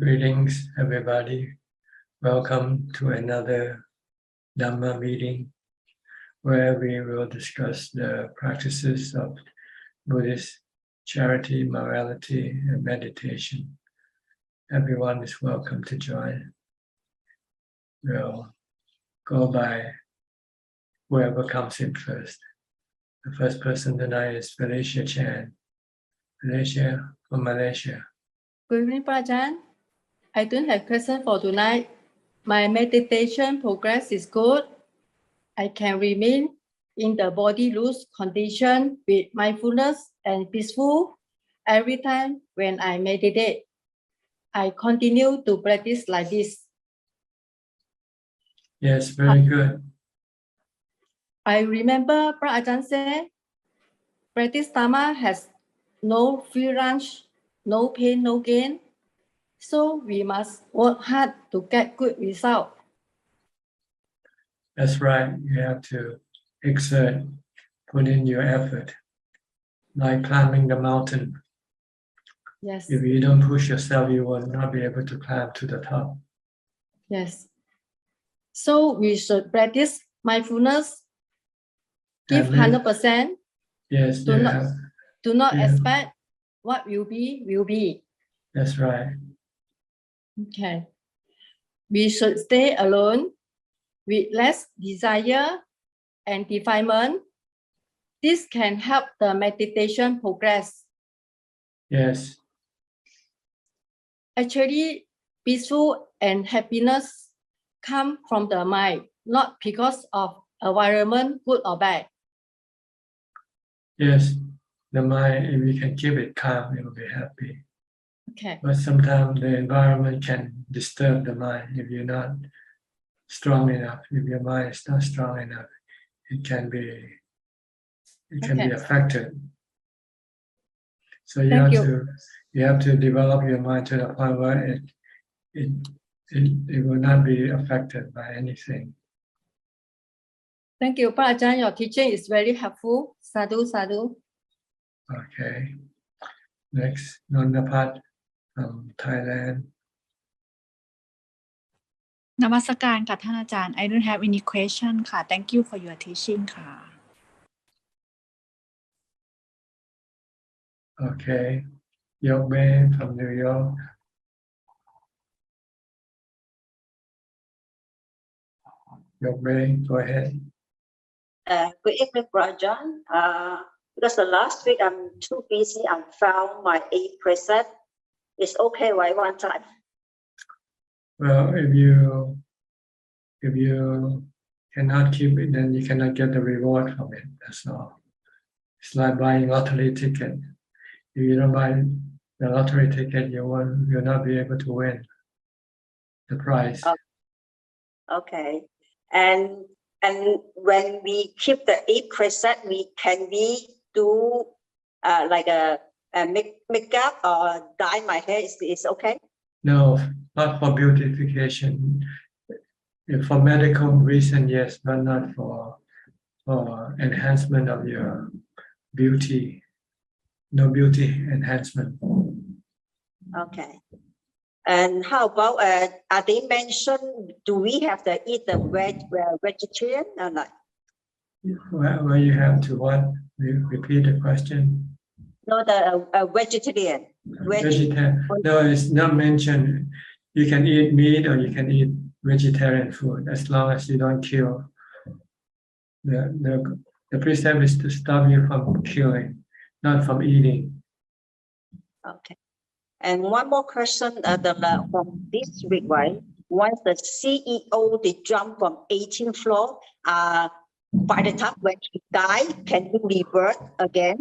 Greetings, everybody. Welcome to another Dhamma meeting where we will discuss the practices of Buddhist charity, morality, and meditation. Everyone is welcome to join. We'll go by whoever comes in first. The first person tonight is Felicia Chan. Felicia from Malaysia. Good evening, Ajahn. I don't have question for tonight. My meditation progress is good. I can remain in the body loose condition with mindfulness and peaceful every time when I meditate. I continue to practice like this. Yes, very good. I remember Ajahn said, practice Dhamma has no free lunch, no pain, no gain. So we must work hard to get good result. That's right. You have to exert, put in your effort, like climbing the mountain. Yes. If you don't push yourself, you will not be able to climb to the top. Yes. So we should practice mindfulness. Give 100%. Yes. Do not expect what will be. That's right. Okay. We should stay alone with less desire and defilement. This can help the meditation progress. Yes. Actually, peaceful and happiness come from the mind, not because of environment, good or bad. Yes. The mind, if we can keep it calm, it will be happy. Okay. But sometimes the environment can disturb the mind if you're not strong enough. If your mind is not strong enough, it can be affected. So you have to develop your mind to the point where it will not be affected by anything. Thank you, Ajahn. Your teaching is very helpful. Sadhu, sadhu. Okay. Next, Nonnapat from Thailand. นมัสการค่ะท่านอาจารย์ I don't have any question ค่ะ Thank you for your teaching ค่ะ Okay. Yogbe from New York. Yogbe, go ahead. Good evening, Ajahn. Because the last week I'm too busy, I found my 8 preset. It's okay, right? One time. Well, if you cannot keep it, then you cannot get the reward from it. That's all. It's like buying lottery ticket. If you don't buy the lottery ticket, you'll not be able to win the prize. Okay. And when we keep the 8 preset, can we do like a makeup or dye my hair? Is okay? No, not for beautification. For medical reason, yes, but not for enhancement of your beauty. No beauty enhancement. Okay. And how about are they mentioned? Do we have to eat the vegetarian or not? Where you have to what? Repeat the question. No, the vegetarian. Vegetarian. No, it's not mentioned. You can eat meat or you can eat vegetarian food as long as you don't kill. The precept is to stop you from killing, not from eating. Okay. And one more question from this week, right? Once the CEO they jump from 18th floor, by the time when he die, can he rebirth again?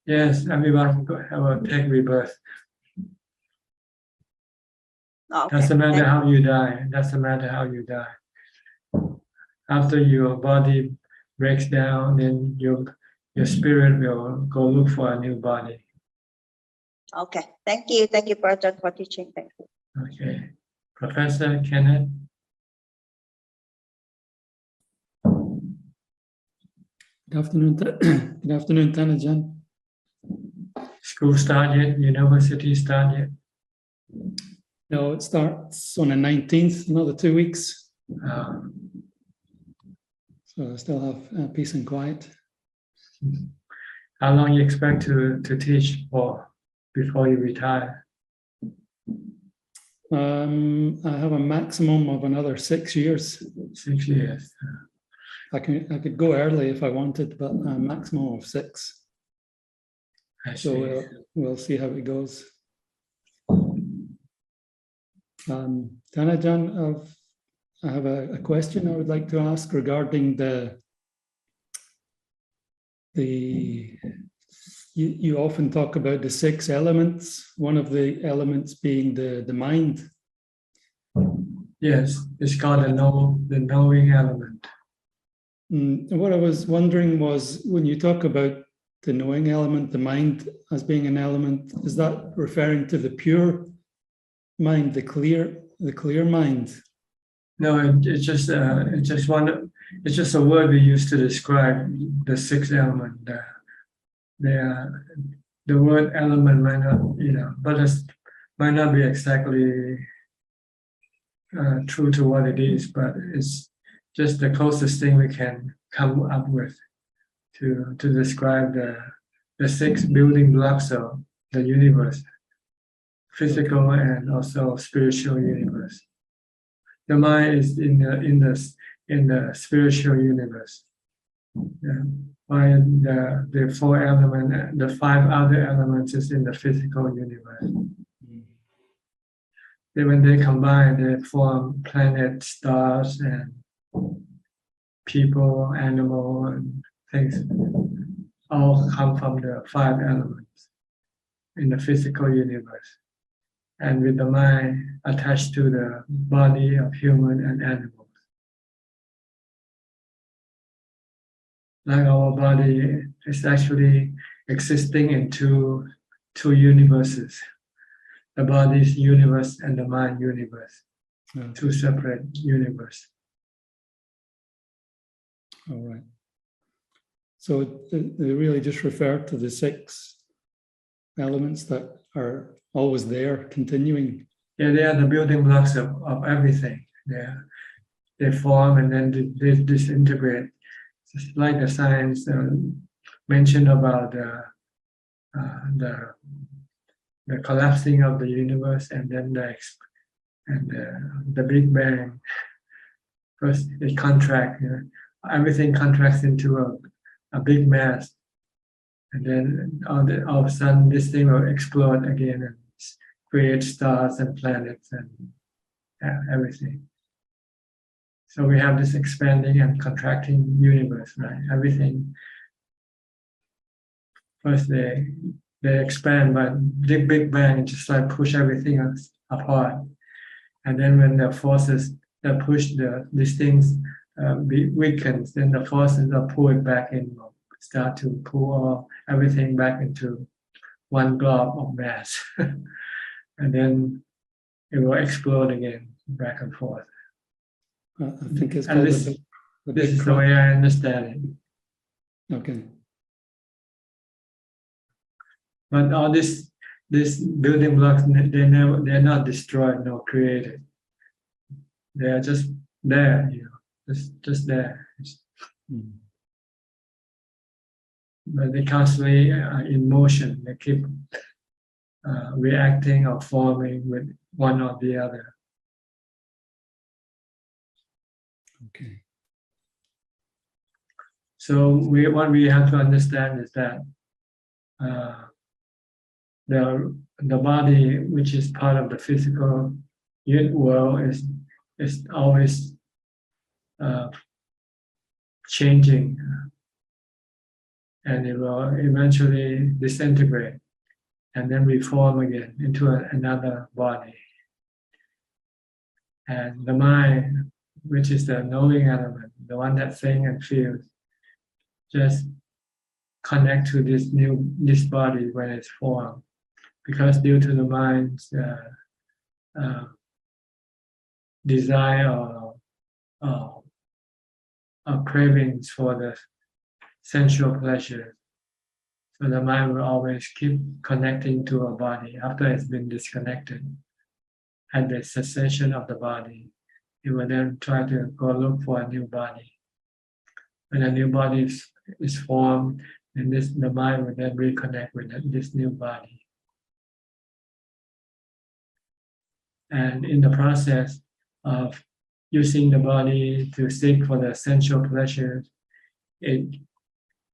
Yes, everyone will take rebirth. Okay. Doesn't matter how you die. Doesn't matter how you die. After your body breaks down, then your spirit will go look for a new body. Okay. Thank you, Ajahn, for teaching. Thank you. Okay, Professor Kenneth. Good afternoon, Ajahn. School start yet? University start yet? No, it starts on the 19th, another 2 weeks. Uh, So I still have peace and quiet. how long you expect to teach for before you retire? I have a maximum of another 6 years. 6 years. I could go early if I wanted, but a maximum of 6. I So see. we'll see how it goes. Tanajan, I have a question I would like to ask regarding you often talk about the 6 elements, one of the elements being the mind. Yes, it's called the knowing element. And what I was wondering was, when you talk about the knowing element, the mind as being an element, is that referring to the pure mind, the clear mind? No, it's just a word we use to describe the 6th element. The word element might not, but it might not be exactly true to what it is, but it's just the closest thing we can come up with to describe the 6 building blocks of the universe, physical and also spiritual universe. The mind is in the spiritual universe. Yeah. While the 4 elements, the 5 other elements is in the physical universe. Then when they combine, they form planets, stars, and people, animal, and things. All come from the 5 elements in the physical universe. And with the mind attached to the body of human and animals. Like our body is actually existing in two universes. The body's universe and the mind universe. Yeah. 2 separate universes. All right. So they really just refer to the 6 elements that are always there, continuing. Yeah, they are the building blocks of everything. They form and then they disintegrate. Just like the science mentioned about the collapsing of the universe and then the Big Bang. First, it contracts. Everything contracts into a big mass, and then all of a sudden this thing will explode again and create stars and planets and everything. So we have this expanding and contracting universe, right? Everything. First they expand, but the Big Bang just like push everything apart. And then when the forces that push these things weakens, then the forces are pulled back in, start to pull everything back into one glob of mass. And then it will explode again, back and forth. I think it's And called this the is big the crunch. way I understand it. Okay. But all this building blocks, they're not destroyed nor created. They are just there, just there. Mm. But they constantly are in motion. They keep reacting or forming with one or the other. Okay. So what we have to understand is that the body, which is part of the physical world, is always changing, and it will eventually disintegrate and then reform again into another body. And the mind, which is the knowing element, the one that thinks and feels, just connect to this body when it's formed, because due to the mind's desire or cravings for the sensual pleasure, so the mind will always keep connecting to a body after it's been disconnected. at the cessation of the body, it will then try to go look for a new body. When a new body is formed, then the mind will then reconnect with this new body. And in the process of using the body to seek for the sensual pleasures, it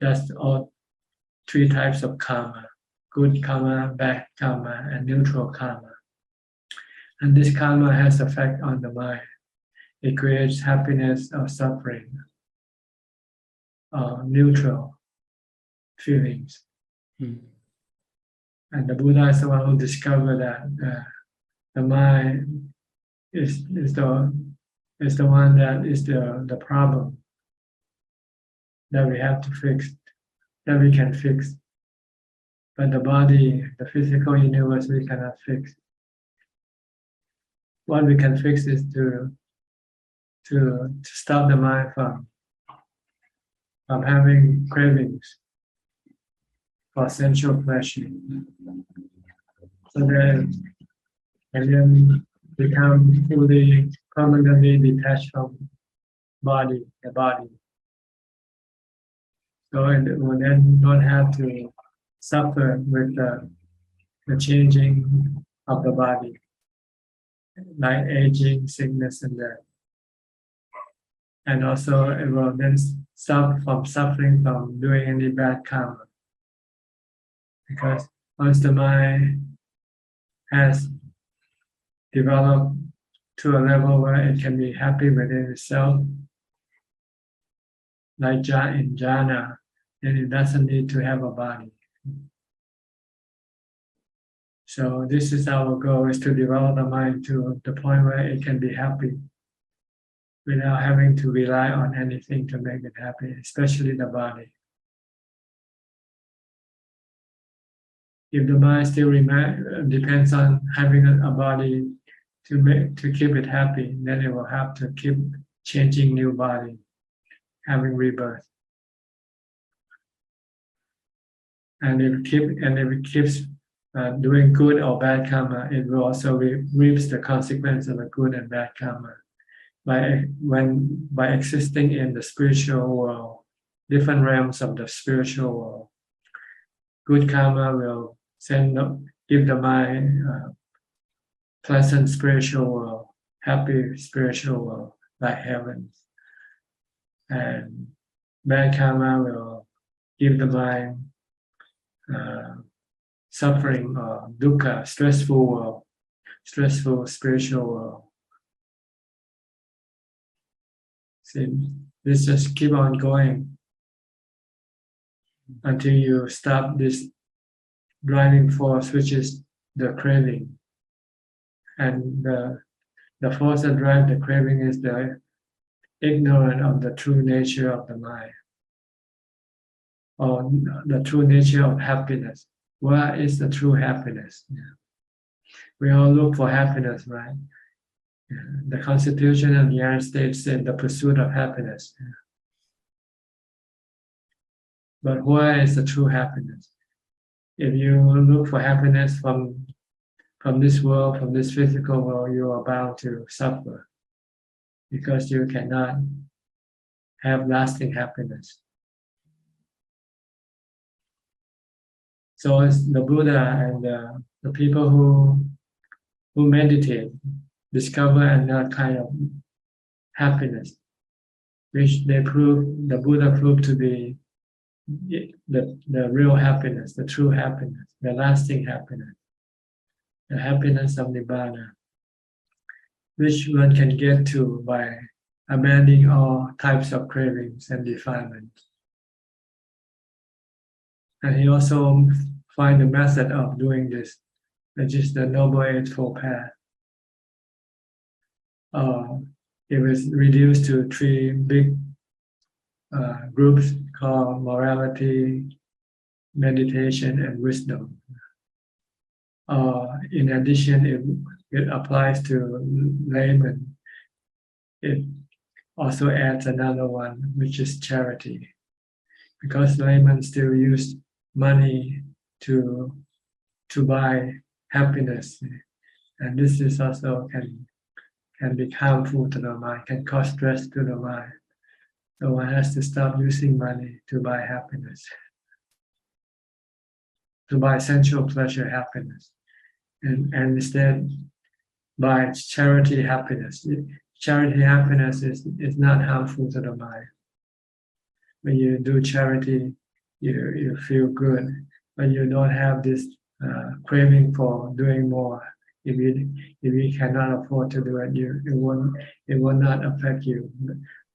does all three types of karma: good karma, bad karma, and neutral karma. And this karma has effect on the mind. It creates happiness or suffering, neutral feelings. And the Buddha is the one who discovered that the mind is the one that is the problem that we have to fix, that we can fix. But the body, the physical universe, we cannot fix. What we can fix is to stop the mind from having cravings for sensual pleasure, so that and then become fully permanently detached from the body. So it will then not have to suffer with the changing of the body, like aging, sickness, and death. And also it will then stop from suffering from doing any bad karma. Because once the mind has developed to a level where it can be happy within itself, like in jhana, then it doesn't need to have a body. So this is our goal, is to develop the mind to the point where it can be happy without having to rely on anything to make it happy, especially the body. If the mind still depends on having a body to keep it happy, then it will have to keep changing new body, having rebirth. And if it keeps doing good or bad karma, it will also reaps the consequence of a good and bad karma by existing in the spiritual world, different realms of the spiritual world. Good karma will give the mind pleasant spiritual world, happy spiritual world, like heaven. And bad karma will give the mind suffering or dukkha, stressful world, stressful spiritual world. See, this just keep on going until you stop this driving force, which is the craving. And the force that drives the craving is the ignorance of the true nature of the mind, or the true nature of happiness. What is the true happiness? We all look for happiness, right? The Constitution of the United States said the pursuit of happiness. But where is the true happiness? If you look for happiness from this world, from this physical world, you are bound to suffer, because you cannot have lasting happiness. So as the Buddha and the people who meditate discover another kind of happiness, which the Buddha proved to be the real happiness, the true happiness, the lasting happiness, the happiness of Nibbana, which one can get to by abandoning all types of cravings and defilement. And he also find a method of doing this, which is the Noble Eightfold Path. It was reduced to three big groups called morality, meditation, and wisdom. In addition, it applies to laymen. It also adds another one, which is charity, because laymen still use money to buy happiness, And this is also can be harmful to the mind, can cause stress to the mind. So one has to stop using money to buy happiness, to buy sensual pleasure happiness, and instead buy charity happiness. Charity happiness is not harmful to the mind. When you do charity, you feel good, but you don't have this craving for doing more. If you cannot afford to do it, it will not affect you.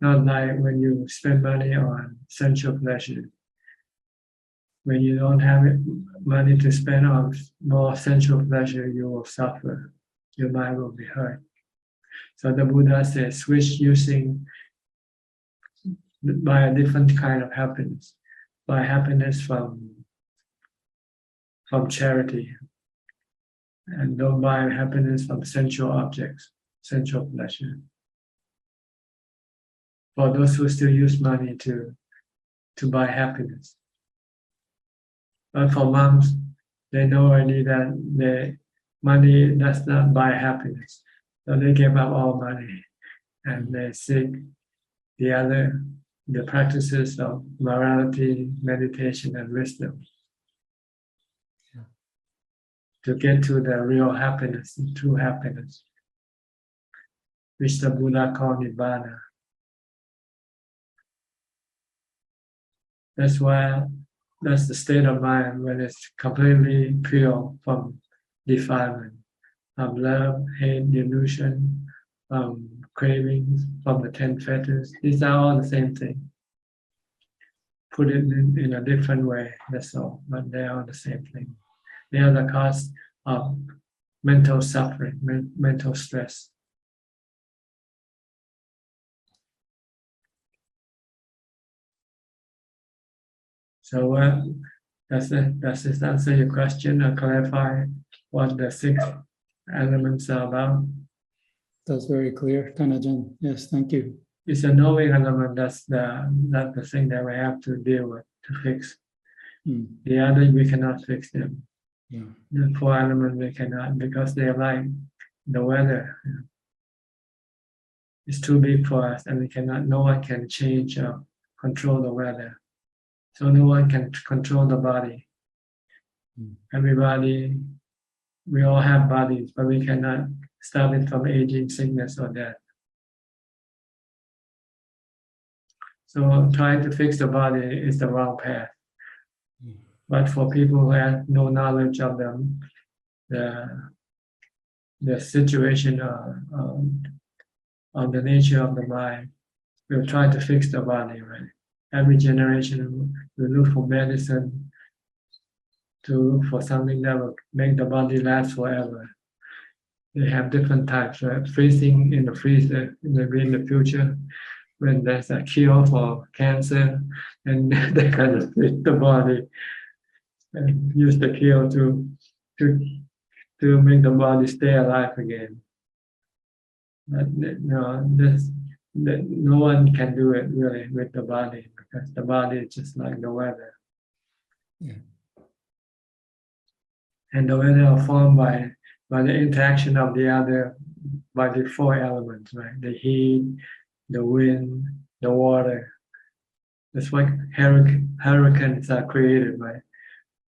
Not like when you spend money on sensual pleasure. When you don't have money to spend on more sensual pleasure, you will suffer. Your mind will be hurt. So the Buddha says, switch using by a different kind of happiness, by happiness from charity, and don't buy happiness from sensual objects, sensual pleasure. For those who still use money to buy happiness. But for monks, they know already that the money does not buy happiness. So they give up all money and they seek the practices of morality, meditation, and wisdom to get to the real happiness, true happiness, which the Buddha called Nibbana. That's the state of mind when it's completely pure from defilement, from love, hate, delusion, from cravings, from the 10 fetters. These are all the same thing. Put it in a different way, that's all, but they are the same thing. They are the cause of mental suffering, mental stress. So does this answer your question or clarify what the 6 elements are about? That's very clear, Tanajan. Yes, thank you. It's a knowing element. That's the thing that we have to deal with, to fix. The other, we cannot fix them. Yeah. The 4 elements we cannot, because they are like the weather. It's too big for us, and no one can change or control the weather. So no one can control the body. Everybody, we all have bodies, but we cannot stop it from aging, sickness, or death. So trying to fix the body is the wrong path. But for people who have no knowledge of them, the situation of the nature of the mind, we'll try to fix the body, right? Every generation will look for medicine, to look for something that will make the body last forever. They have different types, right? Freezing in the freezer, maybe in the future, when there's a cure for cancer, and they kind of freeze the body and use the cure to make the body stay alive again. But no one can do it really with the body, because the body is just like the weather. Yeah. And the weather are formed by the interaction of by the 4 elements, right? The heat, the wind, the water. That's why hurricanes are created, right?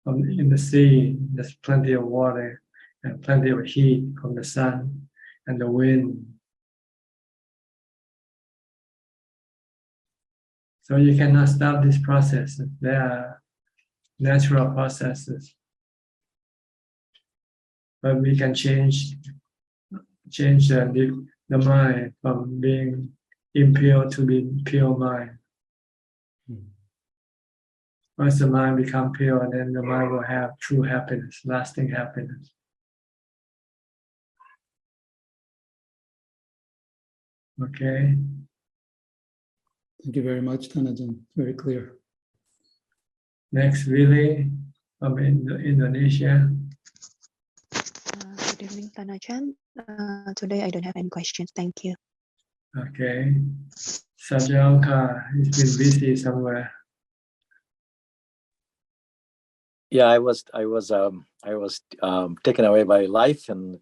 In the sea, there's plenty of water and plenty of heat from the sun and the wind. So you cannot stop these processes. They are natural processes. But we can change the mind from being impure to being pure mind. Once the mind becomes pure, then the mind will have true happiness, lasting happiness. Okay. Thank you very much, Tanajan. Very clear. Next, Willie from Indonesia. Good evening, Tanajan. Today I don't have any questions. Thank you. Okay. Sajalka, he's been busy somewhere. Yeah, I was taken away by life, and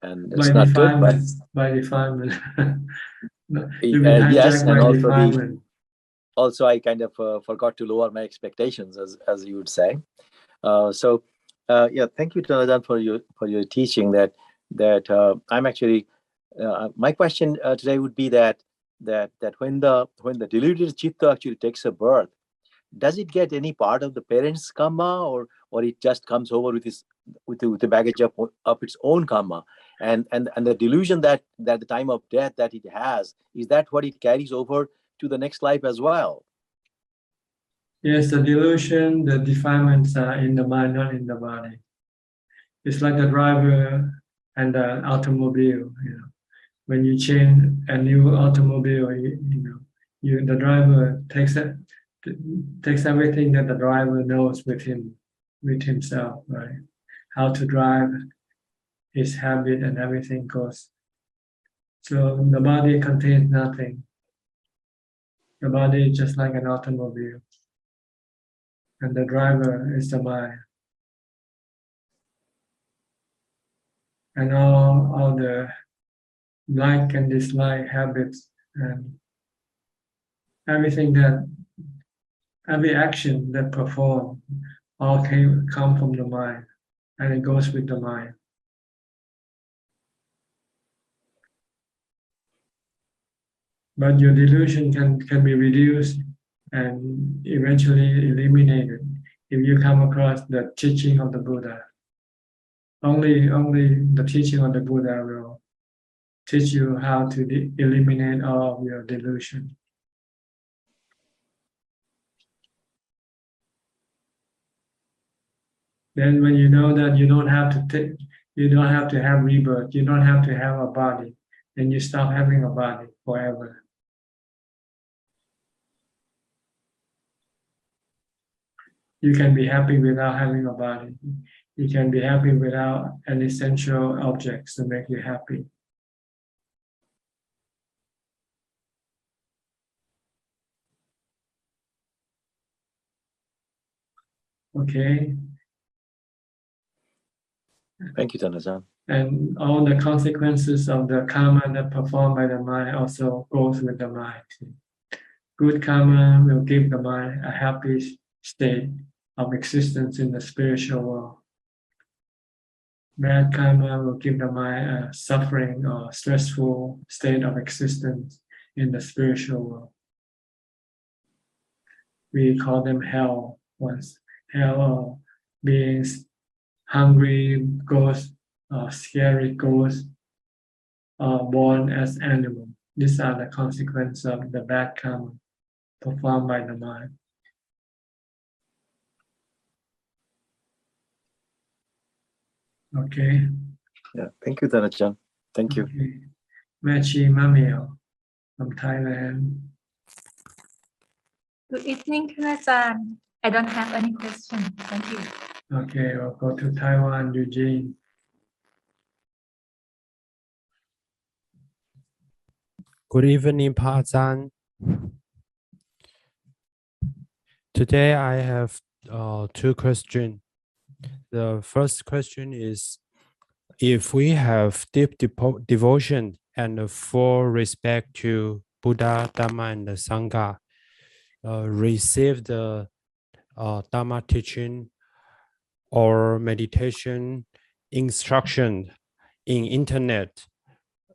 and by it's not good. But defilement. You've been yes, hijacked and by also defilement. also I kind of forgot to lower my expectations, as you would say. So yeah, thank you, Jonathan, for your teaching. That I'm actually my question today would be that when the deluded chitta actually takes a birth, does it get any part of the parents' karma, or it just comes over with the baggage of its own karma, and the delusion that the time of death that it has, is that what it carries over to the next life as well? Yes, the delusion, the defilements are in the mind, not in the body. It's like the driver and the automobile. When you change a new automobile, the driver takes everything that the driver knows with himself, right? How to drive, his habit, and everything goes. So the body contains nothing. The body is just like an automobile, and the driver is the mind. And all the like and dislike habits and every action that perform all come from the mind, and it goes with the mind. But your delusion can be reduced and eventually eliminated if you come across the teaching of the Buddha. Only the teaching of the Buddha will teach you how to eliminate all of your delusion. Then when you know that you don't have to have rebirth, you don't have to have a body, then you stop having a body forever. You can be happy without having a body. You can be happy without an essential objects to make you happy. Okay? Thank you, Tanasan. And all the consequences of the karma that performed by the mind also goes with the mind. Good karma will give the mind a happy state of existence in the spiritual world. Bad karma will give the mind a suffering or stressful state of existence in the spiritual world. We call them hell once. Hell or beings, hungry ghosts, or scary ghosts, or born as animals. These are the consequences of the bad karma performed by the mind. Okay. Yeah, thank you, Tanasan. Thank you. Okay. Machi Mamio from Thailand. Good evening, Ajahn. I don't have any question. Thank you. Okay, we'll go to Taiwan, Eugene. Good evening, Pa Ajahn. Today I have two questions. The first question is, if we have deep devotion and full respect to Buddha, Dhamma, and the Sangha, receive the Dhamma teaching or meditation instruction in internet,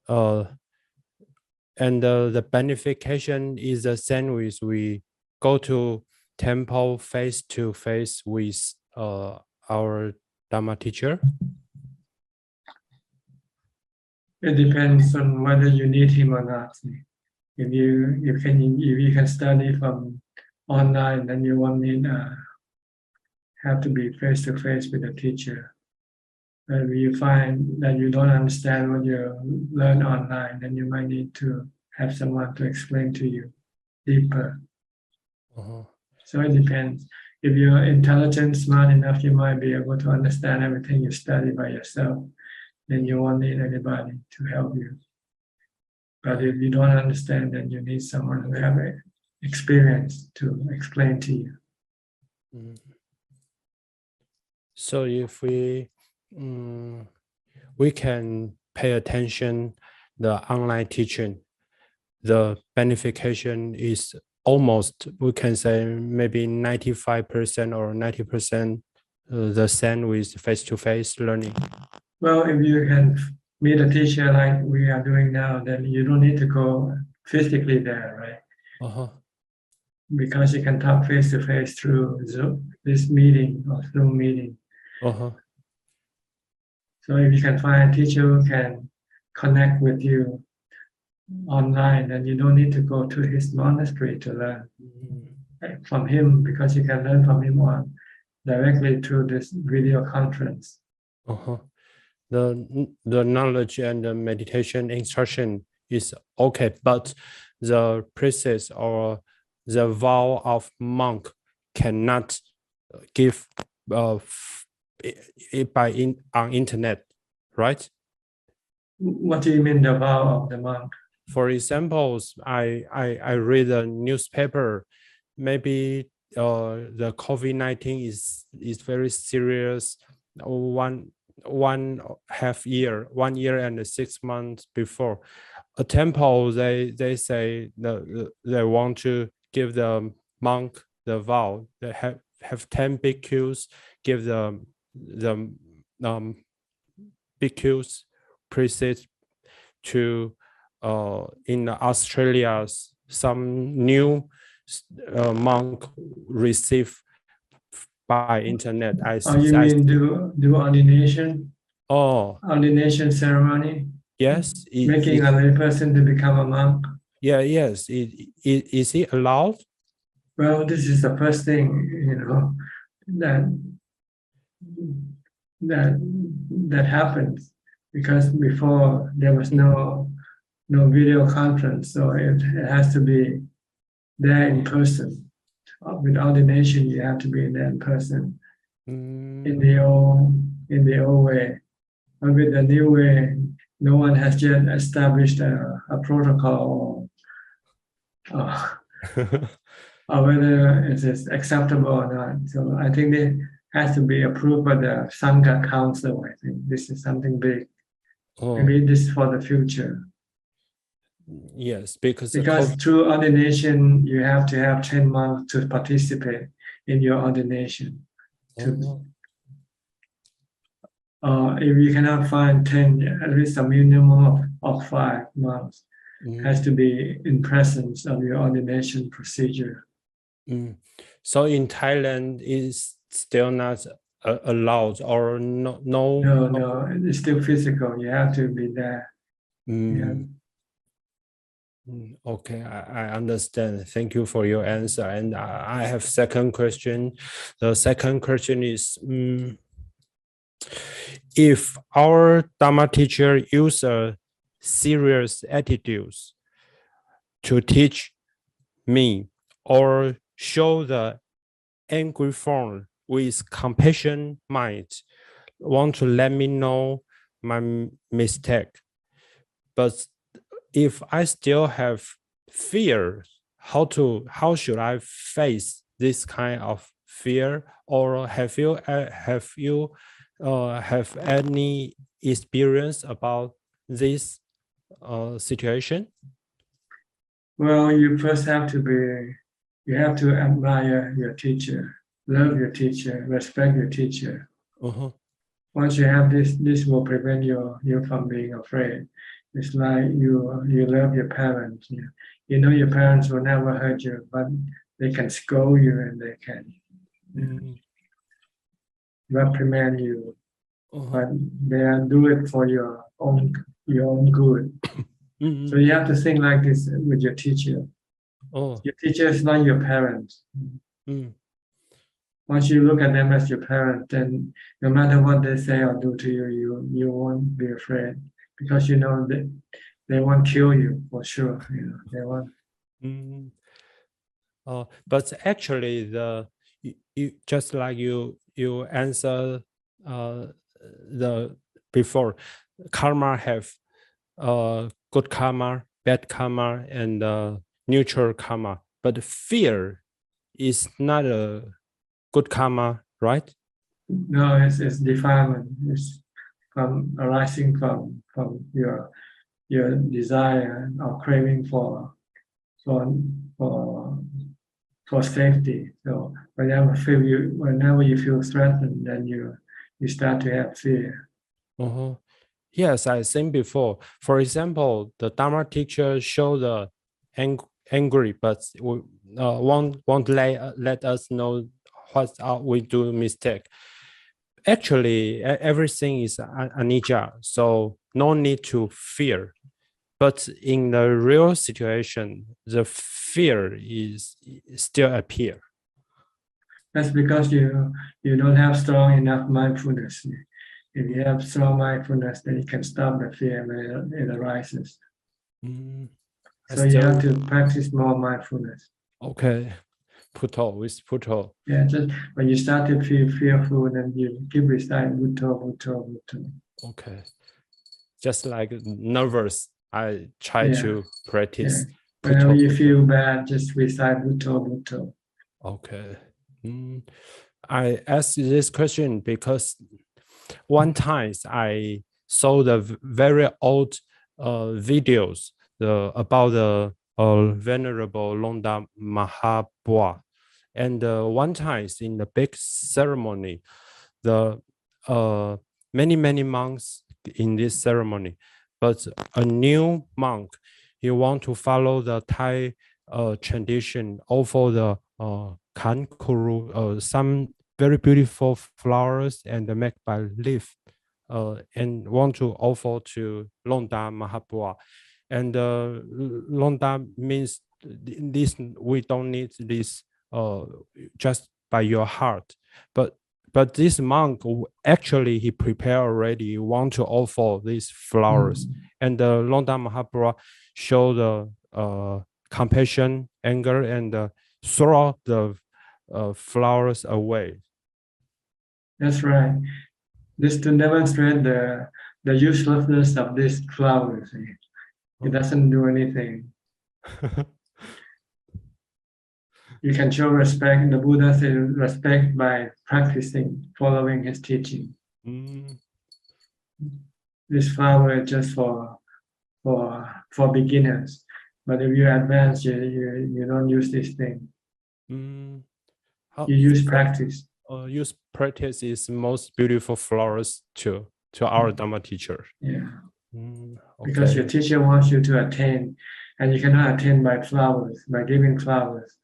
and the benefication is the same with we go to temple face to face with our Dhamma teacher? It depends on whether you need him or not. If you can study from online, then you won't need have to be face to face with the teacher. But if you find that you don't understand what you learn online, then you might need to have someone to explain to you deeper. So it depends. If you're intelligent, smart enough, you might be able to understand everything you study by yourself. Then you won't need anybody to help you. But if you don't understand, then you need someone who have experience to explain to you. So if we can pay attention the online teaching, the benefication is almost, we can say maybe 95% or 90% the same with face-to-face learning. Well, if you can meet a teacher like we are doing now, then you don't need to go physically there, right? Uh-huh. Because you can talk face to face through Zoom, this meeting or Zoom meeting. Uh-huh. So if you can find a teacher who can connect with you online, then you don't need to go to his monastery to learn from him, because you can learn from him directly through this video conference. Uh-huh. The knowledge and the meditation instruction is okay, but the precept or the vow of monk cannot give it on internet, right? What do you mean the vow of the monk? For example, I read a newspaper. Maybe the COVID-19 is very serious. 1 year and 6 months before, a temple they say they want to give the monk the vow. They have 10 bhikkhus give the bhikkhus precept to in Australia some new monk receive by internet. You mean do ordination? Oh, Ordination ceremony? yes. Making a lay person to become a monk? Yeah, yes. Is it allowed? Well, this is the first thing, that happens, because before there was no video conference, so it has to be there in person. With ordination, you have to be there in person. In the old way, but with the new way, no one has yet established a protocol or whether it is acceptable or not. So I think it has to be approved by the Sangha Council. I think this is something big. Oh. Maybe this is for the future. Yes, because through ordination, you have to have 10 months to participate in your ordination. If you cannot find 10, at least a minimum of 5 months has to be in presence of your ordination procedure. So in Thailand, is still not allowed, or no? No, it's still physical. You have to be there. Yeah. Okay, I understand. Thank you for your answer. And I have second question. The second question is, if our Dhamma teacher use a serious attitudes to teach me, or show the angry form with compassion mind, want to let me know my mistake, but if I still have fear, how should I face this kind of fear? Or have you have any experience about this situation? Well, you first have to admire your teacher, love your teacher, respect your teacher. Once you have this will prevent you from being afraid. It's like you love your parents. You know your parents will never hurt you, but they can scold you and they can reprimand you. But they do it for your own good. So you have to think like this with your teacher. Your teacher is not your parents. Once you look at them as your parent, then no matter what they say or do to you, you won't be afraid, because you know they won't kill you for sure. They won't. But actually, you just like you answer the before, karma have good karma, bad karma, and neutral karma. But fear is not a good karma, right? No, it's defilement. It's arising from your desire or craving for safety. So whenever you feel threatened, then you start to have fear. Yes, I think before. For example, the Dharma teacher show the angry, but won't let us know what we do mistake. Actually, everything is anicca, so no need to fear. But in the real situation, the fear is still appear. That's because you don't have strong enough mindfulness. If you have strong mindfulness, then you can stop the fear when it arises. So you have to practice more mindfulness. Okay, Putto with Putto. Yeah, just when you start to feel fearful, then you keep reciting Bhutto, Bhutto, Bhutto. Okay, just like nervous, I try to practice. Whenever you feel bad, just recite Bhutto, Bhutto. Okay. I asked this question because one time I saw the very old videos about the Venerable Longda Mahabua. And one time in the big ceremony, the many monks in this ceremony, but a new monk, he want to follow the Thai tradition, offer the kankuru, some very beautiful flowers and make by leaf, and want to offer to Longda Mahabua. And Longda means this, we don't need this just by your heart, but this monk actually he prepared already, want to offer these flowers. And Longda Mahabua show the compassion, anger, and throw the flowers away. That's right. This to demonstrate the uselessness of these flowers. It doesn't do anything. You can show respect. The Buddha said respect by practicing, following his teaching. This flower is just for beginners. But if you advance, you don't use this thing. You use practice. Use practice is most beautiful flowers to our Dhamma teacher. Yeah. Okay. Because your teacher wants you to attain, and you cannot attain by flowers, by giving flowers.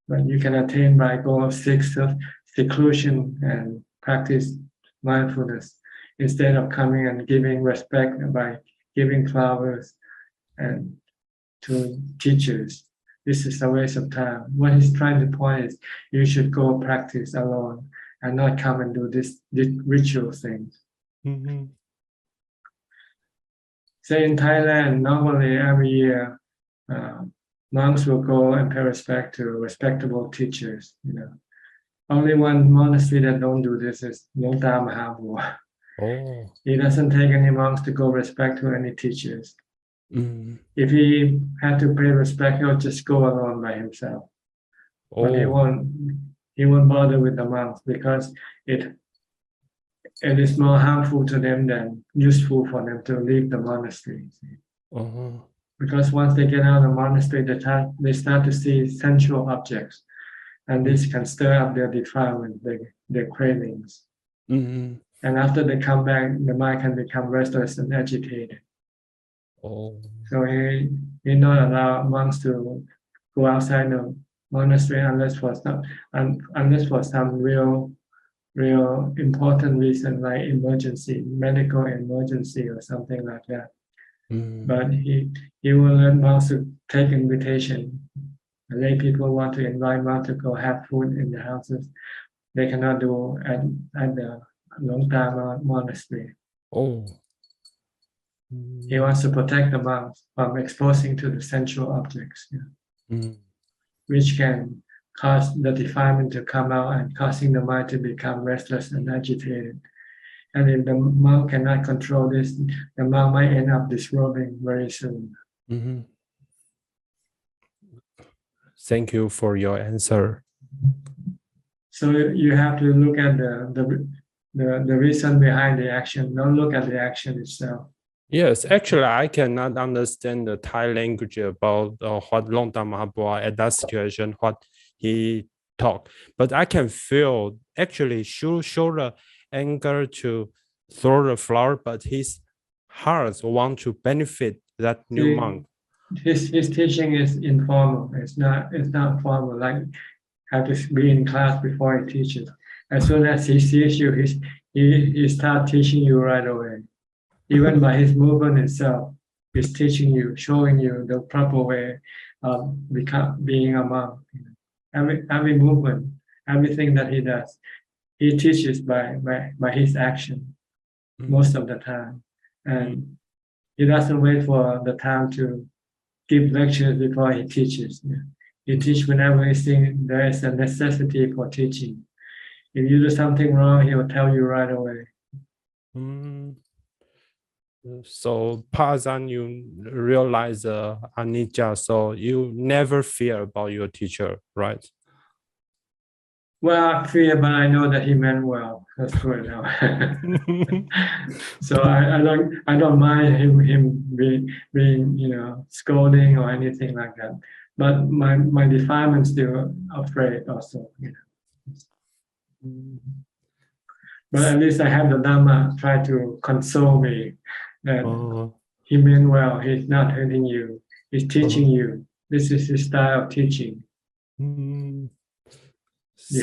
But you can attain by go of seclusion and practice mindfulness instead of coming and giving respect by giving flowers and to teachers. This is a waste of time. What he's trying to point is you should go practice alone and not come and do this ritual things. Say in Thailand, normally every year, monks will go and pay respect to respectable teachers. Only one monastery that don't do this is Longda Mahabua. He doesn't take any monks to go respect to any teachers. If he had to pay respect, he'll just go alone by himself. But he won't bother with the monks because it is more harmful to them than useful for them to leave the monastery. Because once they get out of the monastery, they start to see sensual objects, and this can stir up their defilement, their cravings. And after they come back, the mind can become restless and agitated. So he not allow monks to go outside the monastery unless for some real important reason, like emergency, medical emergency or something like that. But he will let monks to take invitation. Lay people want to invite monks to go have food in the houses. They cannot do at the Longda monastery. He wants to protect the monks from exposing to the sensual objects, which can cause the defilement to come out and causing the mind to become restless and agitated. And if the monk cannot control this, the monk might end up disrobing very soon. Thank you for your answer. So you have to look at the reason behind the action. Don't look at the action itself. Yes, actually, I cannot understand the Thai language about what Longda Mahabua at that situation, what he talked. But I can feel actually show the anger to throw the flower, but his heart want to benefit that new monk. His teaching is informal. It's not formal. Like have to be in class before he teaches. As soon as he sees you, he starts teaching you right away. Even by his movement itself, he's teaching you, showing you the proper way of being a monk. Every movement, everything that he does, he teaches by his action most of the time. And he doesn't wait for the time to give lectures before he teaches. He teaches whenever he thinks there is a necessity for teaching. If you do something wrong, he will tell you right away. So Pazan, you realize anicca, so you never fear about your teacher, right? Well, I fear, but I know that he meant well. That's good now. So I don't mind him being scolding or anything like that. But my defilement still afraid also. But at least I have the Dhamma try to console me that he meant well. He's not hurting you. He's teaching you. This is his style of teaching. You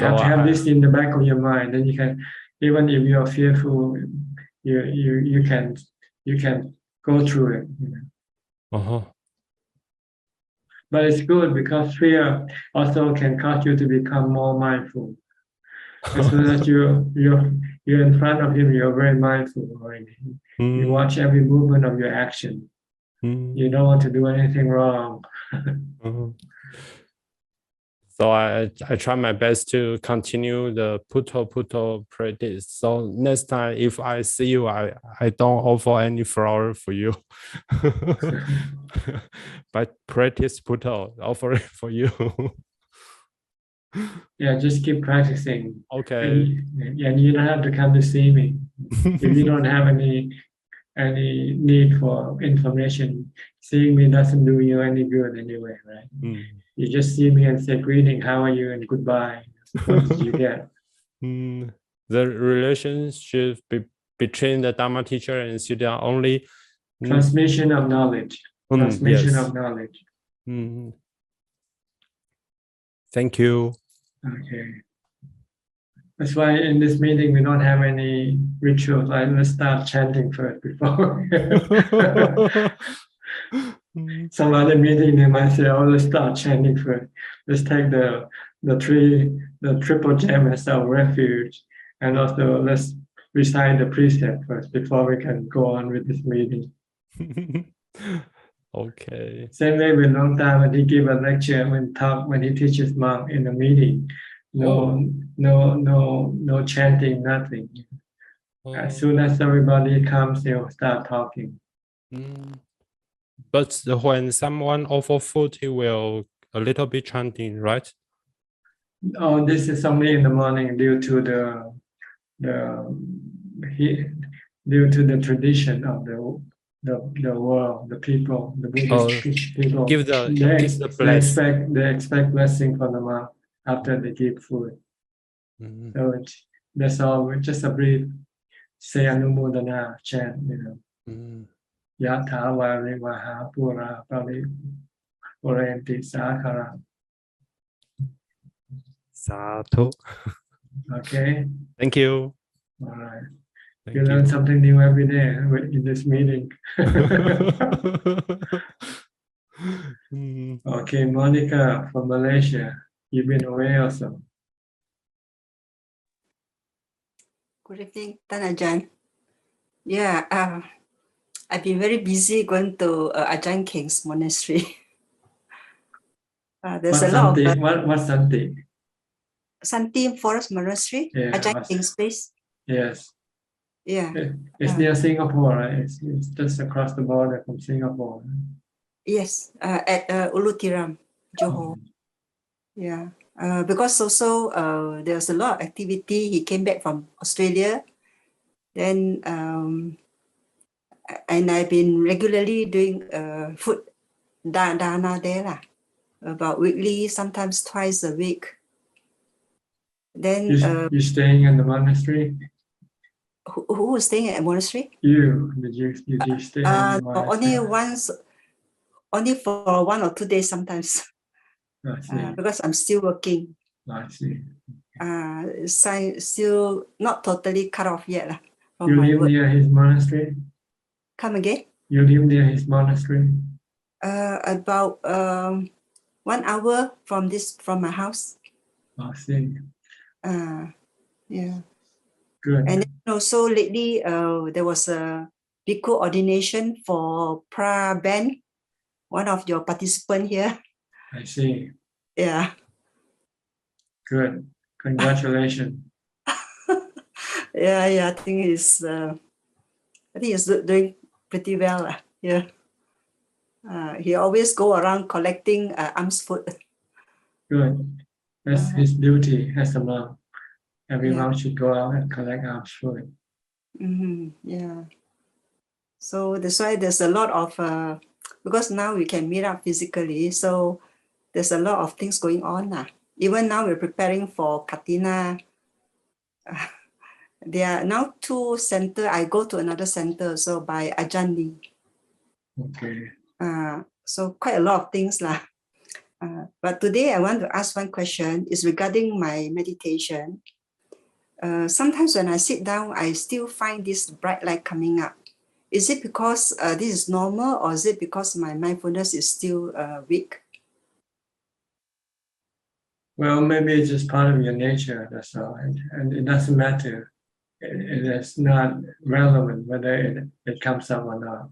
have to have this in the back of your mind. Then you can, even if you are fearful, you can go through it. But it's good because fear also can cause you to become more mindful. As soon as you're in front of him, you're very mindful already. You watch every movement of your action. You don't want to do anything wrong. So I try my best to continue the puto practice. So next time if I see you, I don't offer any flower for you. But practice puto, offer it for you. Yeah, just keep practicing. Okay. And you don't have to come to see me. If you don't have any need for information, seeing me doesn't do you any good anyway, right? You just see me and say greeting, how are you, and goodbye. What did you get? The relationship between the Dhamma teacher and student only transmission of knowledge. Transmission of knowledge. Thank you. Okay. That's why in this meeting we don't have any rituals. Let's start chanting first before. Some other meeting they might say, "Oh, let's start chanting first. Let's take the triple gem as our refuge, and also let's recite the precept first before we can go on with this meeting." Okay. Same way with Long Time when he give a lecture, when he teaches monk in a meeting, no chanting, nothing. As soon as everybody comes, they'll start talking. But when someone offer food, he will a little bit chanting, right? Oh, this is only in the morning due to the tradition of the world, the people, the Buddhist people. They expect blessing from the monk after they give food. So that's all. Just a brief say Anumodana chant, Yatha Varivaha Pura Pari Purenti Sakara. Sadhu. Okay. Thank you. All right. You learn something new every day in this meeting. Okay, Monica from Malaysia. You've been away also. Good evening, Ajahn. Yeah, I've been very busy going to Ajahn King's monastery. There's a lot of what's Santi? Santi Forest Monastery, Yeah, Ajahn King's place. Yes. Yeah. It's near Singapore, right? It's just across the border from Singapore. Yes, at Ulutiram, Johor. Yeah, because also there's a lot of activity. He came back from Australia Then, and I've been regularly doing food dana there lah, about weekly, sometimes twice a week. Then You staying in the monastery? who was staying at a monastery? Did you stay in the monastery? Only for 1 or 2 days sometimes, I see. because I'm still working. I see. Still not totally cut off yet lah, from You my live work. near his monastery? Come again? You live near his monastery? About 1 hour from my house. I see. Yeah. Good. And then also lately, there was a bhikkhu ordination for Prabhan, one of your participants here. I see. Yeah. Good. Congratulations. Yeah. I think he's doing pretty well. Yeah. He always go around collecting alms food. Good. That's his duty as a monk. Every Yeah. monk should go out and collect alms food. Yeah. So that's why there's a lot of, because now we can meet up physically, so there's a lot of things going on. Even now we're preparing for Katina. There are now 2 centers. I go to another center, so by Ajahn. Okay. So quite a lot of things lah. But today I want to ask one question. Is regarding my meditation. Sometimes when I sit down, I still find this bright light coming up. Is it because this is normal, or is it because my mindfulness is still weak? Well, maybe it's just part of your nature, that's all. And it doesn't matter. It is not relevant whether it comes up or not.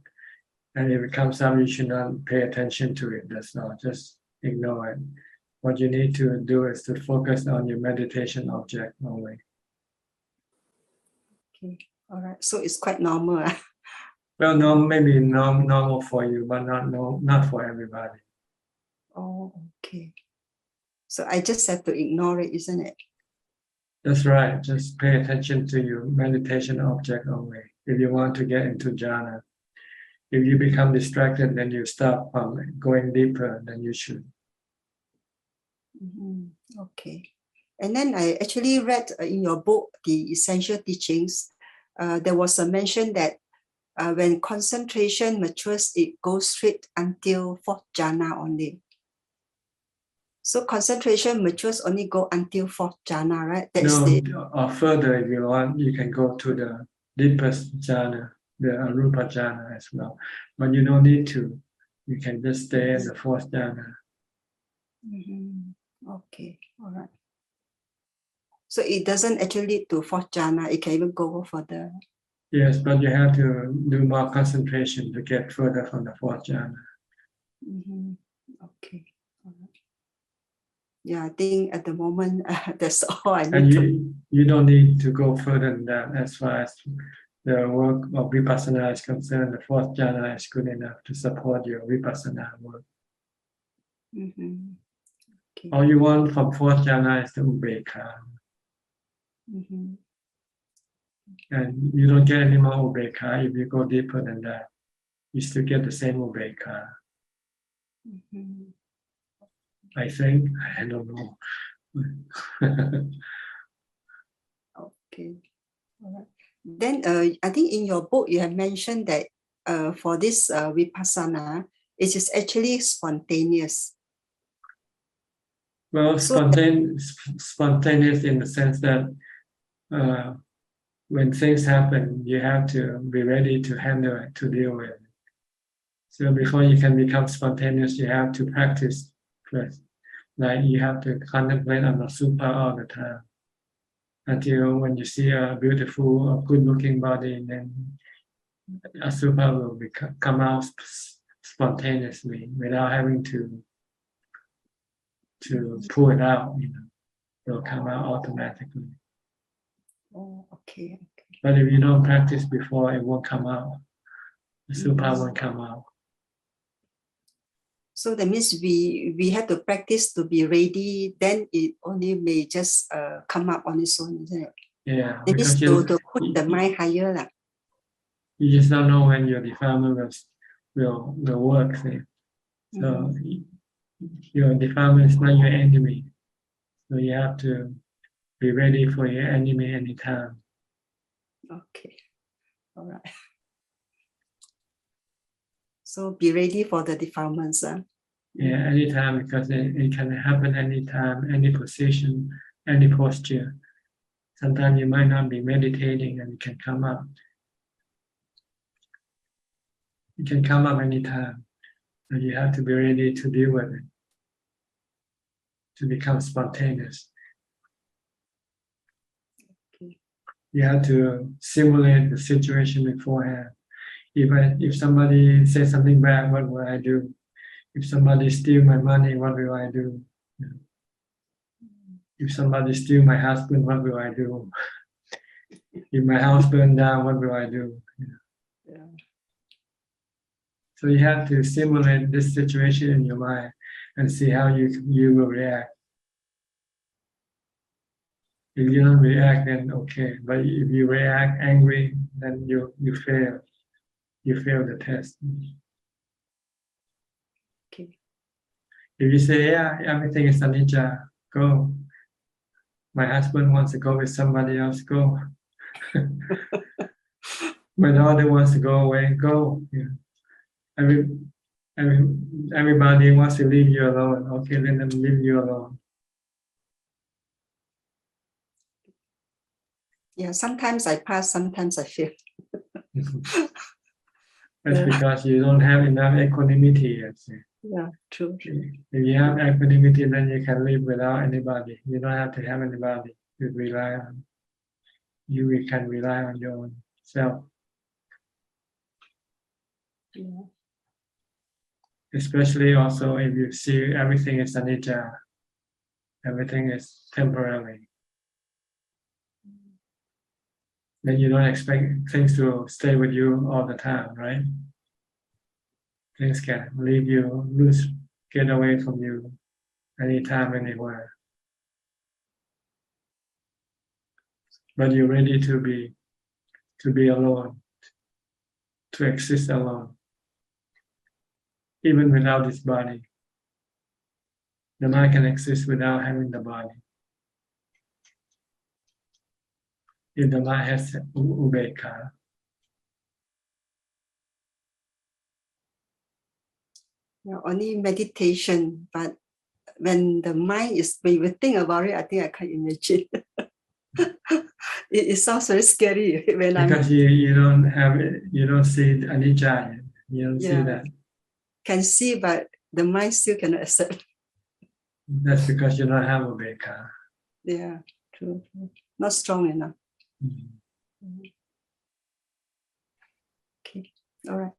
And if it comes up, you should not pay attention to it, that's all. Just ignore it. What you need to do is to focus on your meditation object only. Okay, all right. So it's quite normal. Well, no, maybe normal for you, but not for everybody. Oh, okay. So I just have to ignore it, isn't it? That's right. Just pay attention to your meditation object only. If you want to get into jhana, if you become distracted, then you stop going deeper than you should. Okay. And then I actually read in your book, The Essential Teachings, there was a mention that when concentration matures, it goes straight until 4th jhana only. So concentration matures only go until 4th jhana, right? Or further if you want, you can go to the deepest jhana, the arupa jhana as well. But you don't need to. You can just stay in the 4th jhana. Okay, all right. So it doesn't actually lead to 4th jhana. It can even go further. Yes, but you have to do more concentration to get further from the 4th jhana. Okay. All right. Yeah, I think at the moment that's all I need. And you don't need to go further than that. As far as the work of vipassana is concerned, the 4th jhana is good enough to support your vipassana work. Okay. All you want from 4th jhana is the upekkha. And you don't get any more upekkha if you go deeper than that. You still get the same upekkha. I think. I don't know. Okay. All right. Then I think in your book you have mentioned that for this vipassana, it is actually spontaneous. Well, spontaneous in the sense that when things happen, you have to be ready to handle it, to deal with it. So before you can become spontaneous, you have to practice first. Like you have to contemplate on the supa all the time. Until when you see a beautiful or good-looking body, then asupa will come out spontaneously without having to pull it out. It will come out automatically. Oh, okay. But if you don't practice before, it won't come out. Asupa won't come out. So that means we have to practice to be ready. Then it only may just come up on its own, isn't it? Yeah, It is because to put the mind higher. Lah. you just don't know when your defilement will work. See? So your defilement is not your enemy. So you have to be ready for your enemy anytime. Okay. All right. So be ready for the defilements. Yeah, anytime, because it can happen anytime, any position, any posture. Sometimes you might not be meditating and it can come up. It can come up anytime. And you have to be ready to deal with it, to become spontaneous. Okay. You have to simulate the situation beforehand. If somebody says something bad, what will I do? If somebody steal my money, what will I do? If somebody steal my husband, what will I do? If my house burned down, what will I do? Yeah. So you have to simulate this situation in your mind and see how you will react. If you don't react, then okay. But if you react angry, then you fail. You fail the test. Okay. If you say, yeah, everything is anicca, go. My husband wants to go with somebody else, go. My daughter wants to go away, go. Yeah. Everybody wants to leave you alone. Okay, let them leave you alone. Yeah, sometimes I pass, sometimes I fail. That's because you don't have enough equanimity yet. Yeah, true. If you have equanimity, then you can live without anybody. You don't have to have anybody to rely on. You can rely on your own self. Yeah. Especially also if you see everything is anicca, everything is temporary. Then you don't expect things to stay with you all the time, right? Things can leave you, get away from you anytime, anywhere. But you're ready to be alone, to exist alone, even without this body. The mind can exist without having the body. If the mind has ubekkha, only meditation, but when the mind is, when you think about it, I think I can't imagine. It sounds very scary when because you don't see anicca yet. You don't see that. Can see, but the mind still cannot accept. That's because you don't have ubekkha. Yeah, true. Not strong enough. Okay, all right.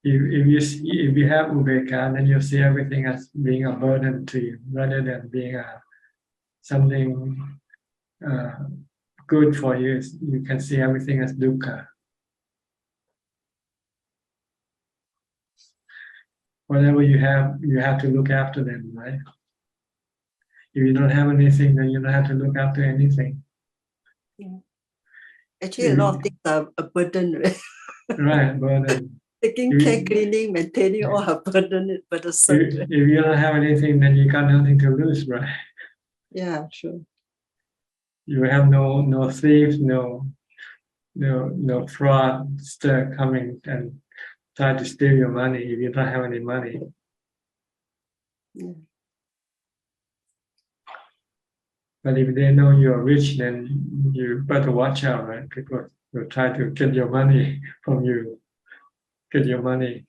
If you have ubekkha, then you see everything as being a burden to you, rather than being something good for you. You can see everything as dukkha. Whatever you have to look after them, right? If you don't have anything, then you don't have to look after anything. Yeah. Actually, a lot of things are a burden. Right, burden. Taking care, cleaning, maintaining all are burden. If you don't have anything, then you got nothing to lose, right? Yeah, sure. You have no thieves, no fraudster coming and try to steal your money if you don't have any money. Yeah. But if they know you're rich, then you better watch out, right? People will try to get your money from you, get your money.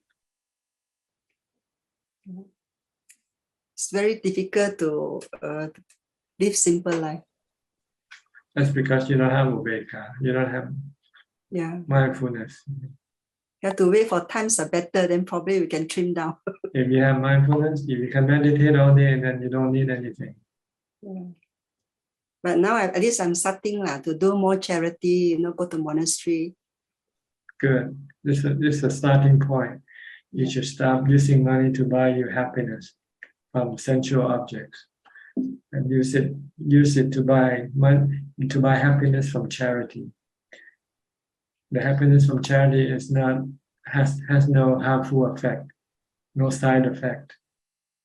It's very difficult to live simple life. That's because you don't have ubekkha, you don't have mindfulness. You have to wait for times are better, then probably we can trim down. If you have mindfulness, if you can meditate all day, then you don't need anything. Yeah. But now at least I'm starting to do more charity, go to monastery. Good. This is a starting point. You should stop using money to buy you happiness from sensual objects, and use it to buy to buy happiness from charity. The happiness from charity is not has no harmful effect, no side effect,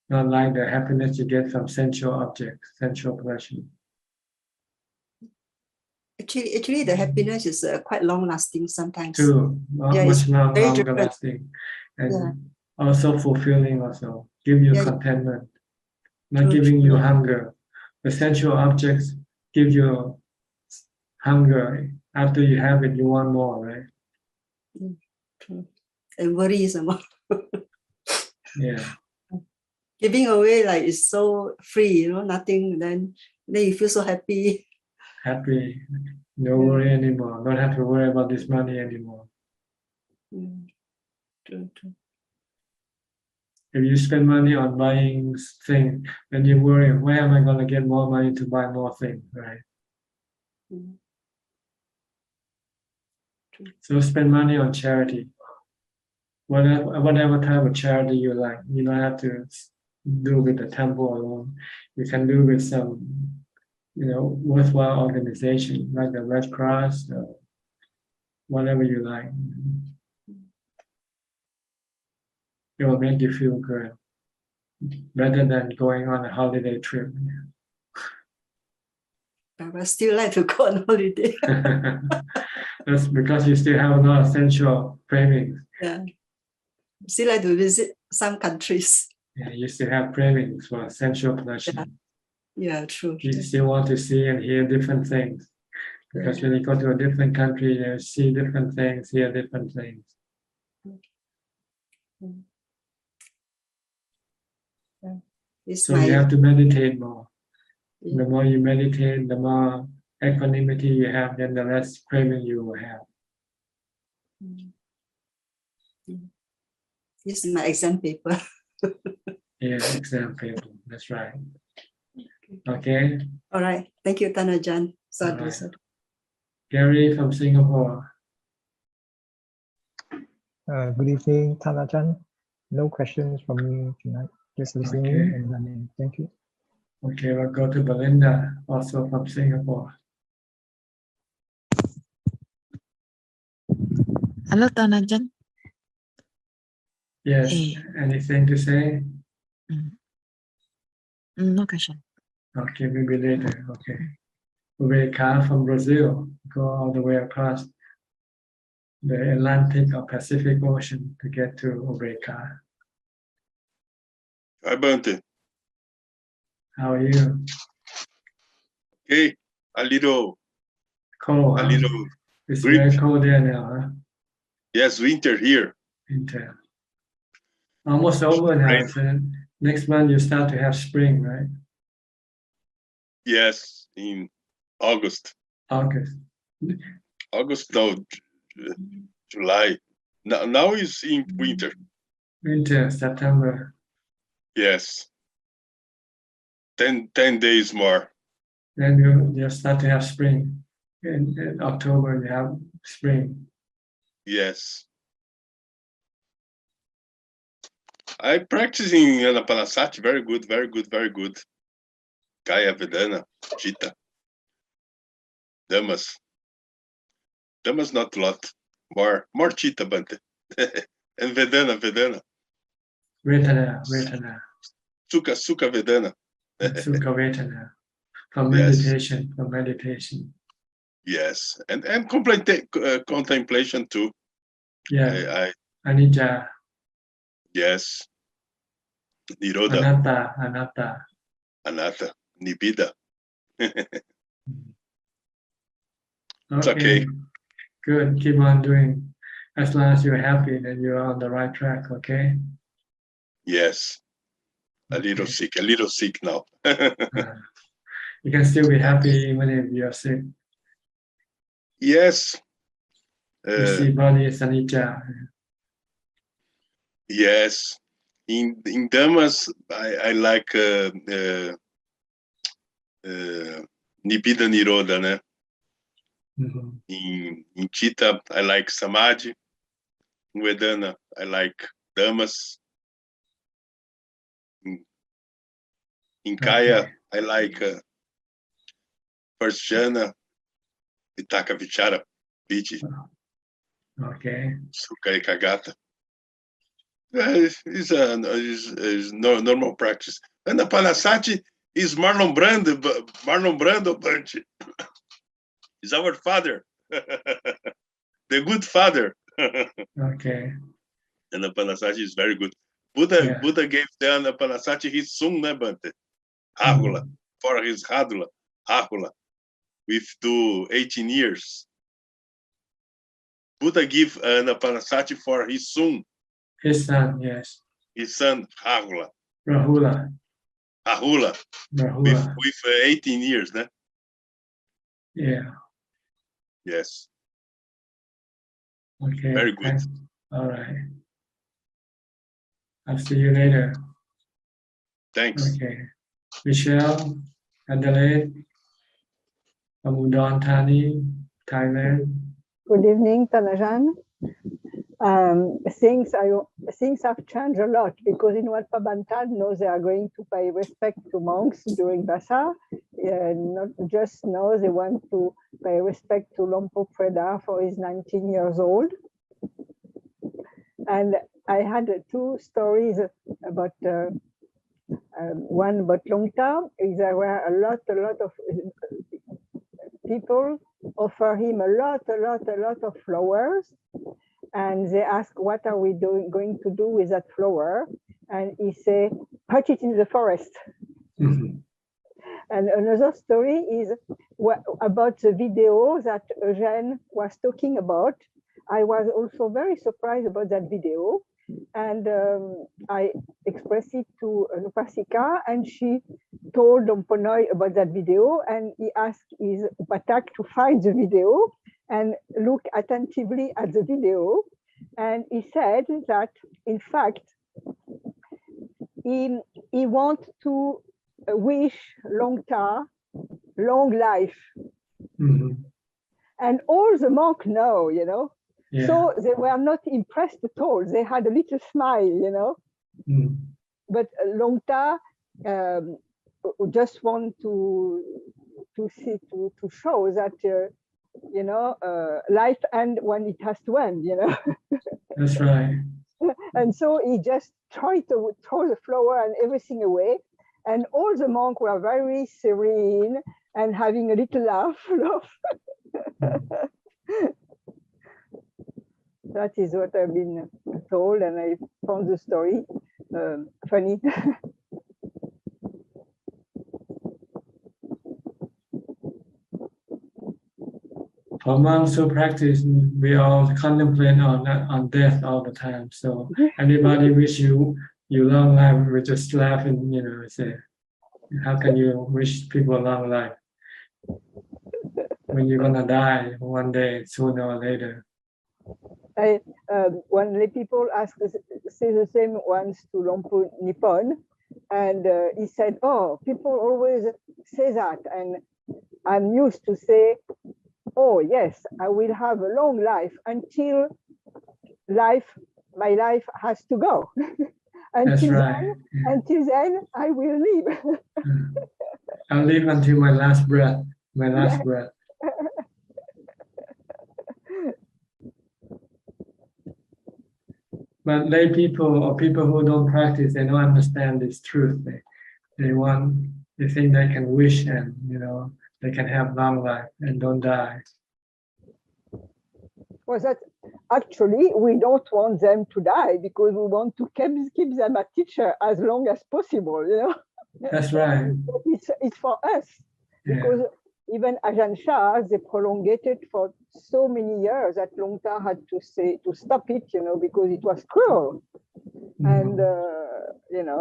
not like the happiness you get from sensual objects, sensual pleasure. Actually, the happiness is quite long lasting sometimes. Too, Yeah, it's much very longer different. lasting, and Yeah. also fulfilling. Also, give you Yeah. contentment, not True, giving true. you hunger. The sensual objects give you hunger. After you have it, you want more, right? True. And worry some more. Yeah. Giving away like it's so free, nothing. Then you feel so happy. Happy, no worry anymore. Don't have to worry about this money anymore. True, true. If you spend money on buying things, then you worry, where am I going to get more money to buy more things, right? So spend money on charity. Whatever type of charity you like, you don't have to do with the temple alone. You can do with some, worthwhile organization like the Red Cross, whatever you like. It will make you feel good, better than going on a holiday trip. But I still like to go on holiday. That's because you still have a lot of sensual cravings. Yeah. Still like to visit some countries. Yeah, you still have cravings for sensual pleasure. Yeah, true. You still want to see and hear different things. Because when you go to a different country, you see different things, hear different things. So you have to meditate more. The more you meditate, the more equanimity you have, then the less craving you will have. This is my exam paper. Yeah, exam paper. That's right. Okay. All right. Thank you, Tanajan. All right. Gary from Singapore. Good evening, Tanajan. No questions from me tonight. Just listening and learning. Thank you. Okay, we'll go to Belinda, also from Singapore. Hello, Tanajan. Yes. Anything to say? No question. Okay, maybe later. Okay. Rebecca from Brazil, go all the way across the Atlantic or Pacific Ocean to get to Rebecca. Hi, Bante. How are you? Okay, a little cold. It's very cold there now, huh? Yes, winter here. Winter. Almost over now. So next month you start to have spring, right? Yes, in August. August, no, July. Now is in winter. Winter, September. Yes. 10 days more. Then you start to have spring. In October you have spring. Yes. I practice in Anapanasati. Very good, very good, very good. Kaya, Vedana, Chitta. Dhammas not a lot. More Chitta, Bante. And Vedana. Vedana. Sukha Vedana. Sukha Vedana. From meditation. Yes, and contemplation too. Yeah. Anicca. Yes. Nirodha. Anatta. Nibbida. It's okay. Good. Keep on doing. As long as you're happy, then you're on the right track. Okay. Yes. A little sick now. You can still be happy even if you're sick. Yes. You see, body is anicca. Yes. In Dhammas, I like Nibbida Nirodha, né? In Chitta, I like Samadhi. In Vedana, I like Dhammas. In Kaya, I like first jhana, Vitaka Vichara Piji. Okay. Sukha Ekagata. It's normal practice. And the Panasati is Marlon Brando bunch. Is our father. The good father. Okay. And the Panasati is very good. Buddha gave the Panasati his son, né, Bante? Rahula, for his Rahula, with 18 years. Buddha gave Panasati for his son. His son, yes. His son, Rahula. Rahula. With 18 years, né? Yeah. Yes. Okay. Very good. Thanks. All right. I'll see you later. Thanks. Okay. Michelle, Adelaide, from Udon Thani, Thailand. Good evening, Tanajan. Things have changed a lot because in Wat Pabantan, now they are going to pay respect to monks during Basa. Not just now, they want to pay respect to Lompo Preda for his 19 years old. And I had two stories about one about Longta. There were a lot of people offer him a lot of flowers, and they ask, what are we going to do with that flower? And he say, put it in the forest. Mm-hmm. And another story is about the video that Ajahn was talking about. I was also very surprised about that video, and I expressed it to Upasika, and she told Domponoy about that video, and he asked his Upatak to find the video and look attentively at the video. And he said that, in fact, he wants to wish Longta long life. Mm-hmm. And all the monks know, Yeah. So they were not impressed at all. They had a little smile, Mm. But Longta just want to show that life ends when it has to end, That's right. And so he just tried to throw the flower and everything away, and all the monks were very serene and having a little laugh. That is what I've been told, and I found the story funny. For monks who practice, we all contemplate on death all the time. So anybody wish you long life, we just laugh and say, how can you wish people long life when you're gonna die one day, sooner or later? When the people say the same once to Lompo Nippon, and he said, "Oh, people always say that, and I'm used to say, oh yes, I will have a long life until my life has to go. That's right. Until then, I will live." I'll live until my last breath. But lay people or people who don't practice, they don't understand this truth. They think they can wish and they can have long life and don't die. Was that actually we don't want them to die because we want to keep them a teacher as long as possible, That's right. It's for us, because even Ajahn Shah, they prolonged it for so many years that Longta had to stop it, because it was cruel. And,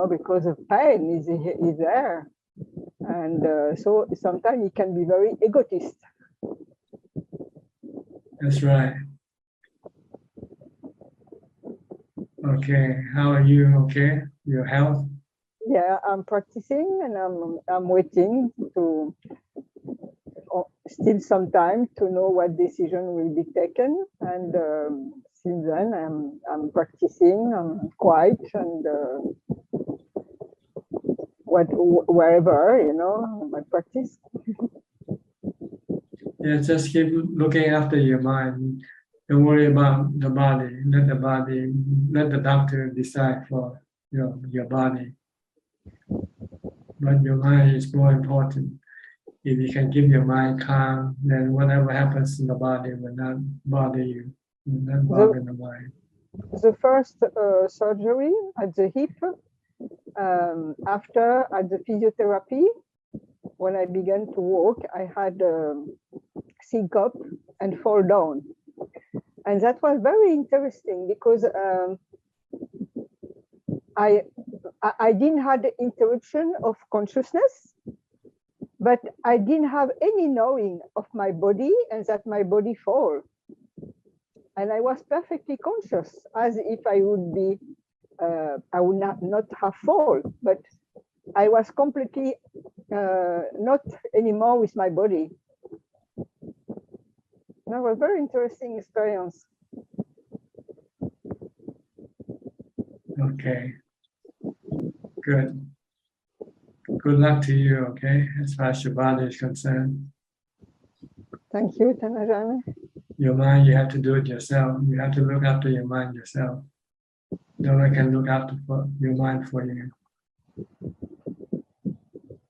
because of pain is there. And so sometimes it can be very egotist. That's right. Okay, how are you? Okay, your health? Yeah, I'm practicing, and I'm waiting to still some time to know what decision will be taken. And since then, I'm practicing. I'm quiet and wherever I practice. Yeah, just keep looking after your mind. Don't worry about the body. Let the doctor decide for your body. But your mind is more important. If you can keep your mind calm, then whatever happens in the body will not bother you, will not bother the mind. The first surgery at the hip, after at the physiotherapy, when I began to walk, I had syncope and fall down. And that was very interesting because I didn't have the interruption of consciousness, but I didn't have any knowing of my body and that my body fall. And I was perfectly conscious, as if I would be, I would not have fall, but I was completely not anymore with my body. That was a very interesting experience. Okay. Good. Good luck to you, okay, as far as your body is concerned. Thank you, Tanajana. Your mind, you have to do it yourself. You have to look after your mind yourself. No one can look after your mind for you.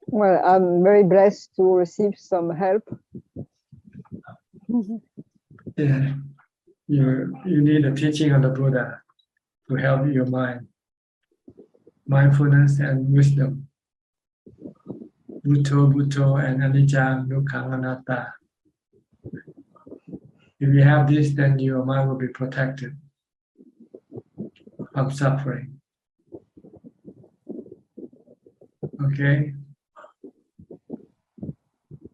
Well, I'm very blessed to receive some help. Yeah. You need the teaching of the Buddha to help your mind. Mindfulness and wisdom. Bhutto, Bhutto, and Anicca, Dukkha, Anatta. If you have this, then your mind will be protected from suffering. Okay.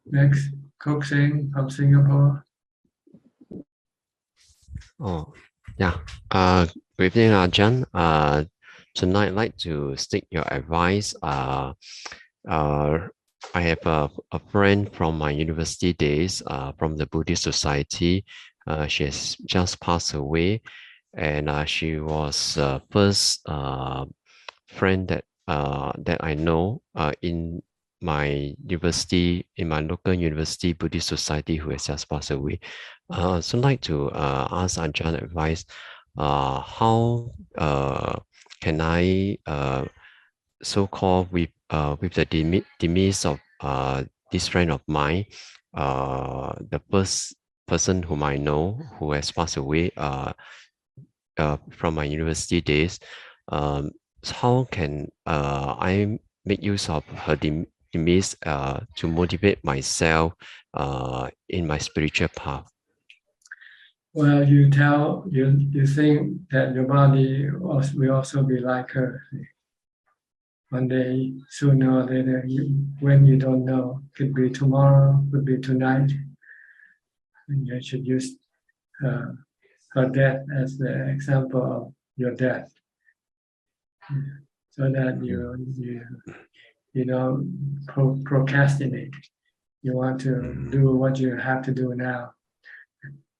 Next, Kok Seng from Singapore. Oh, yeah. Good evening, Ajahn. Tonight I'd like to seek your advice. I have a friend from my university days, from the Buddhist Society. She has just passed away, and she was first friend that I know in my university, in my local university Buddhist Society, who has just passed away. So I'd like to ask Ajahn advice. How can I so-called with the demise of this friend of mine, the first person whom I know who has passed away from my university days, so how can I make use of her demise to motivate myself in my spiritual path? Well, you think that your body will also be like her. One day, sooner or later, when you don't know, could be tomorrow, could be tonight. And you should use her death as the example of your death, so that you don't procrastinate. You want to do what you have to do now,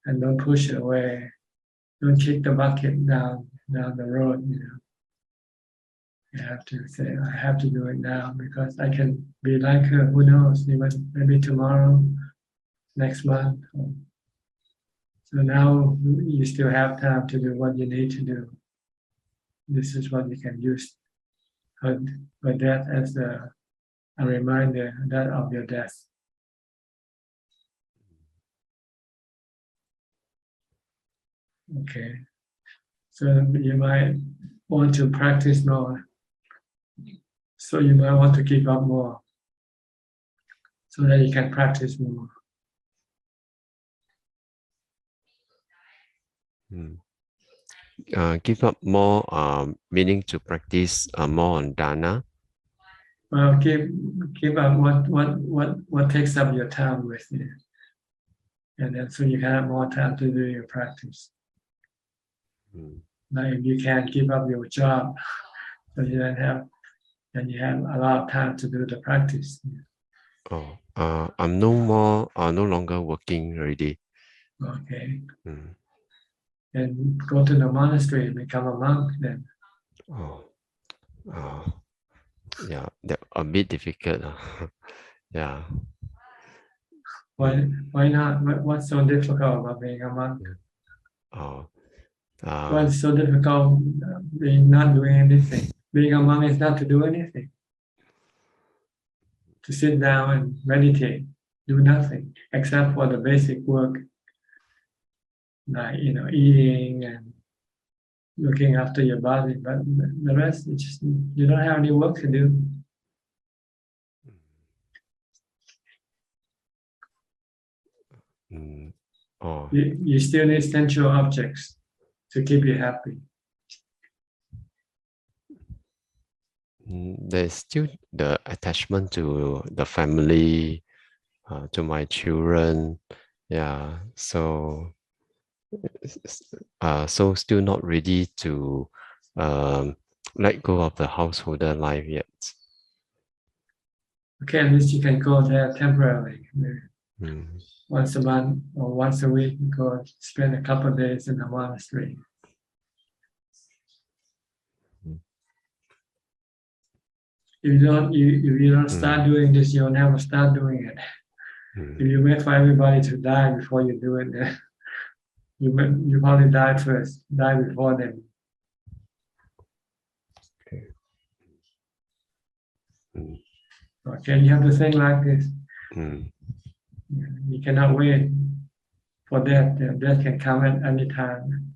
and don't push it away. Don't kick the bucket down the road. You have to say, I have to do it now because I can be like her. Who knows? Even maybe tomorrow, next month. So now you still have time to do what you need to do. This is what you can use her death as a reminder that of your death. Okay. So you might want to practice more. So you might want to give up more so that you can practice more. Give up more, meaning to practice more on dana. Well, give up what takes up your time with you, and then so you can have more time to do your practice. Now, if you can't give up your job, so you don't have, then you have a lot of time to do the practice. I'm no longer working already. Okay. And go to the monastery and become a monk then. Yeah, that a bit difficult. Yeah. Why not? What's so difficult about being a monk? What's so difficult being not doing anything? Being a monk is not to do anything. To sit down and meditate, do nothing except for the basic work, like eating and looking after your body. But the rest, it's just, you don't have any work to do. You still need sensual objects to keep you happy. There's still the attachment to the family, to my children. Yeah, so still not ready to let go of the householder life yet. Okay, at least you can go there temporarily. Once a month or once a week, go spend a couple of days in the monastery. If you don't start doing this, you'll never start doing it. If you wait for everybody to die before you do it, then you probably die first, die before them. Okay, you have to think like this. You cannot wait for death. Death can come at any time.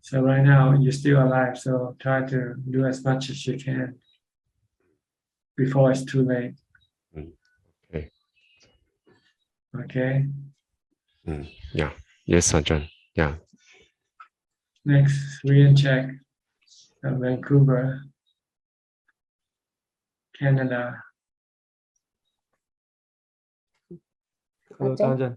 So right now you're still alive, so try to do as much as you can before it's too late. Okay. Okay. Yeah. Yes, Ajahn. Yeah. Next, we in check, Vancouver, Canada. Hello, Ajahn.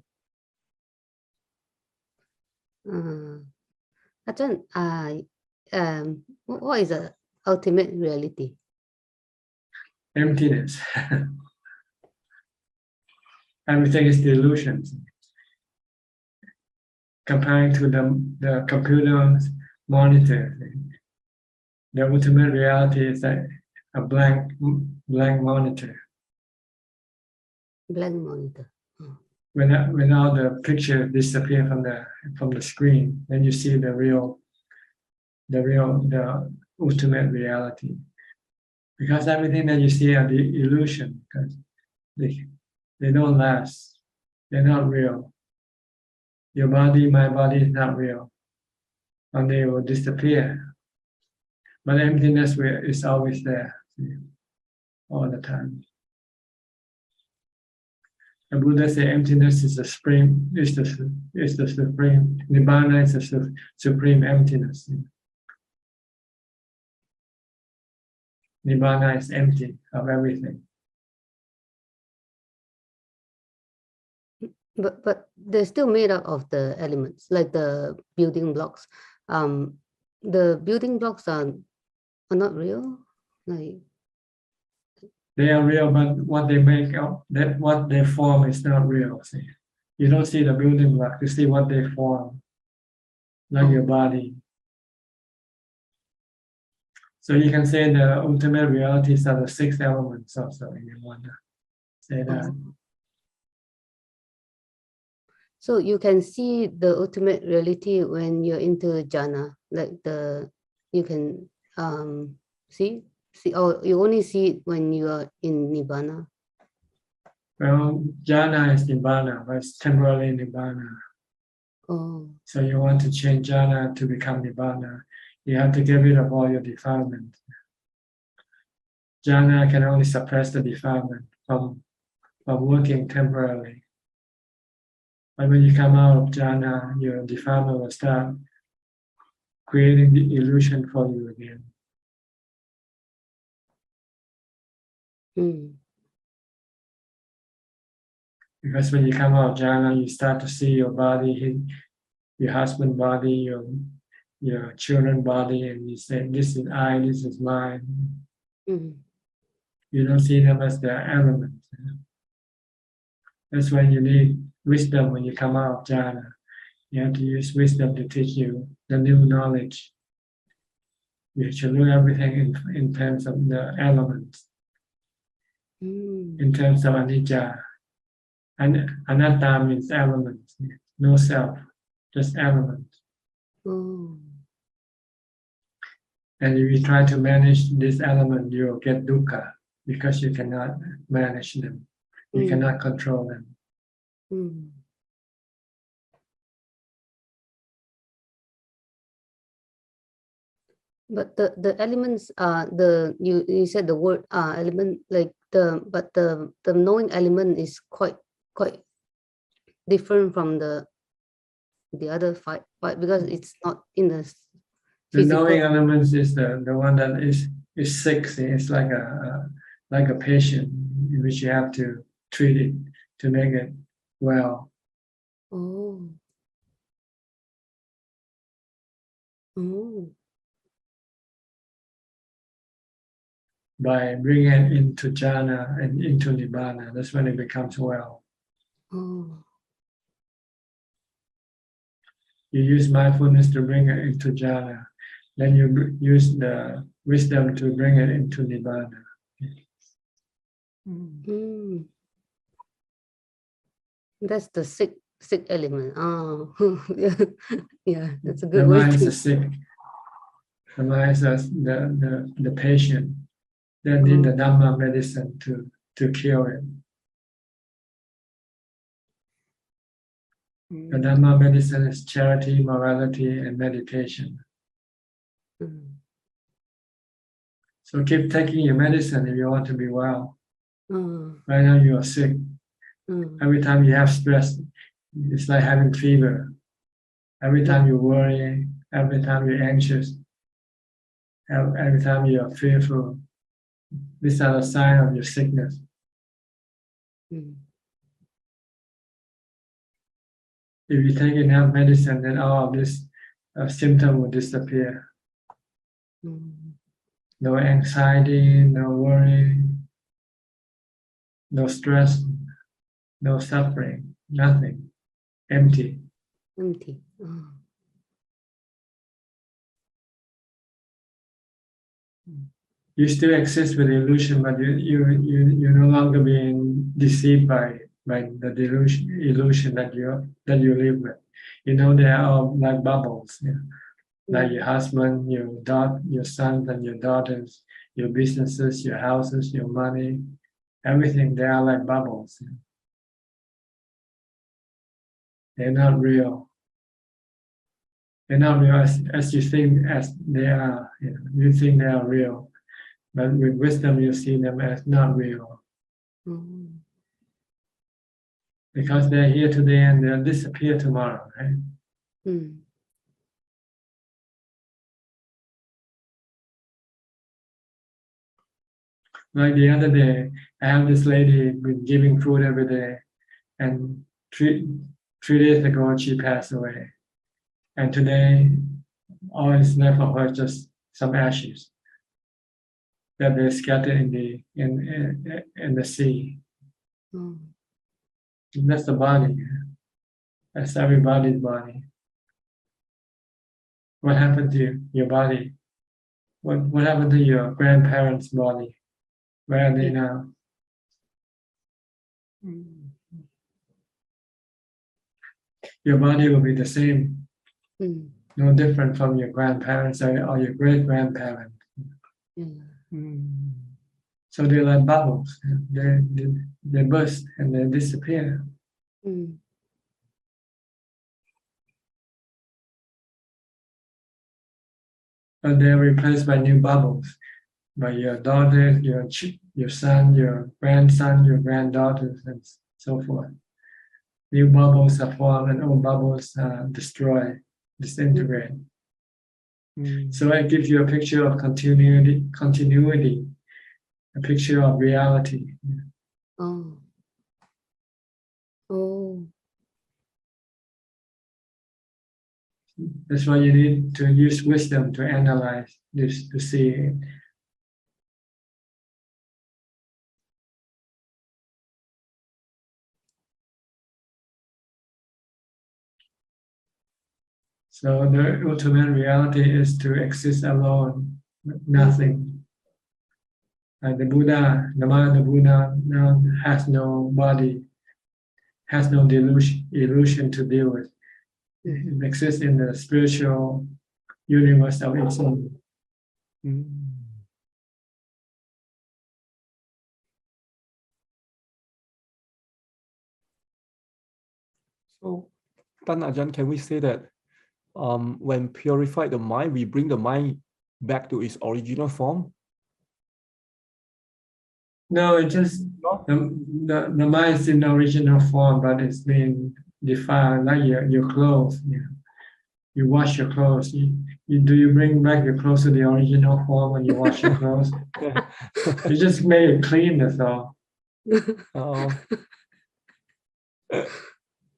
Ajahn, what is the ultimate reality? Emptiness. Everything is delusions. Comparing to the computer monitor, the ultimate reality is a blank monitor. Blank monitor. When all the picture disappear from the screen, then you see the ultimate reality. Because everything that you see are the illusion, because they don't last. They're not real. Your body, my body is not real. And they will disappear. But emptiness is always there, all the time. The Buddha said emptiness is the supreme, is the supreme. Nibbana is the supreme emptiness. Nibbana is empty of everything. But they're still made up of the elements, like the building blocks. The building blocks are not real. Like they are real, but what they make up, what they form is not real. See, you don't see the building block; you see what they form, like your body. So you can say the ultimate realities are the 6 elements. Also, if you want to say that. So you can see the ultimate reality when you're into jhana, like you can see, or you only see it when you are in nibbana. Well, jhana is nibbana, but it's temporarily nibbana. Oh. So you want to change jhana to become nibbana, you have to get rid of all your defilement. Jhana can only suppress the defilement from working temporarily. But when you come out of jhana, your defilement will start creating the illusion for you again. Because when you come out of jhana, you start to see your body, your husband's body, your children's body, and you say, this is I, this is mine. You don't see them as their elements. That's why you need wisdom when you come out of jhana. You have to use wisdom to teach you the new knowledge. You should look everything in terms of the elements. in terms of anicca. And anatta means elements, no self, just elements. And if you try to manage this element, you'll get dukkha because you cannot manage them. You cannot control them. But the elements are you said the word element, like the knowing element is quite different from the other five because it's not in the physical. The knowing elements is the one that is sick. See? It's like a patient in which you have to treat it to make it well. Oh. By bringing it into jhana and into nibbana, that's when it becomes well. You use mindfulness to bring it into jhana, then you use the wisdom to bring it into nibbana. That's the sick element. Oh, yeah, that's a good The way mind to. is sick. The mind is the patient. They need the Dhamma medicine to cure it. The Dhamma medicine is charity, morality, and meditation. So keep taking your medicine if you want to be well. Right now you are sick. Every time you have stress, it's like having fever. Every time you worry, every time you're anxious, every time you are fearful, these are the signs of your sickness. If you take enough medicine, then all of this symptom will disappear. No anxiety, no worry, no stress, no suffering, nothing, empty. Empty. You still exist with illusion, but you're no longer being deceived by the illusion that you live with. You know they are all like bubbles, like your husband, your sons and your daughters, your businesses, your houses, your money, everything. They are like bubbles. They're not real. They're not real as you think as they are. You think they are real. But with wisdom, you see them as not real. Because they're here today and they'll disappear tomorrow, right? Like the other day, I have this lady been giving food every day, and three days ago she passed away. And today, all is left of her just some ashes that they scattered in the sea. And that's the body. That's everybody's body. What happened to your body? What happened to your grandparents' body? Where are they now? Your body will be the same, no different from your grandparents or your great-grandparents. So they're like bubbles. They burst and they disappear. But they're replaced by new bubbles, by your daughter, your son, your grandson, your granddaughters, and so forth. New bubbles are formed and old bubbles destroy, disintegrate. So it gives you a picture of continuity, a picture of reality. That's why you need to use wisdom to analyze this, to see it. So the ultimate reality is to exist alone, with nothing. The Buddha, the mind of the Buddha now has no body, has no illusion to deal with. It exists in the spiritual universe of its own. So, Tan Ajahn, can we say that when purified the mind, we bring the mind back to its original form? No, it just the mind is in the original form, but it's been defiled, like your clothes. You wash your clothes. Do you bring back your clothes to the original form when you wash your clothes? You just made it clean, that's all.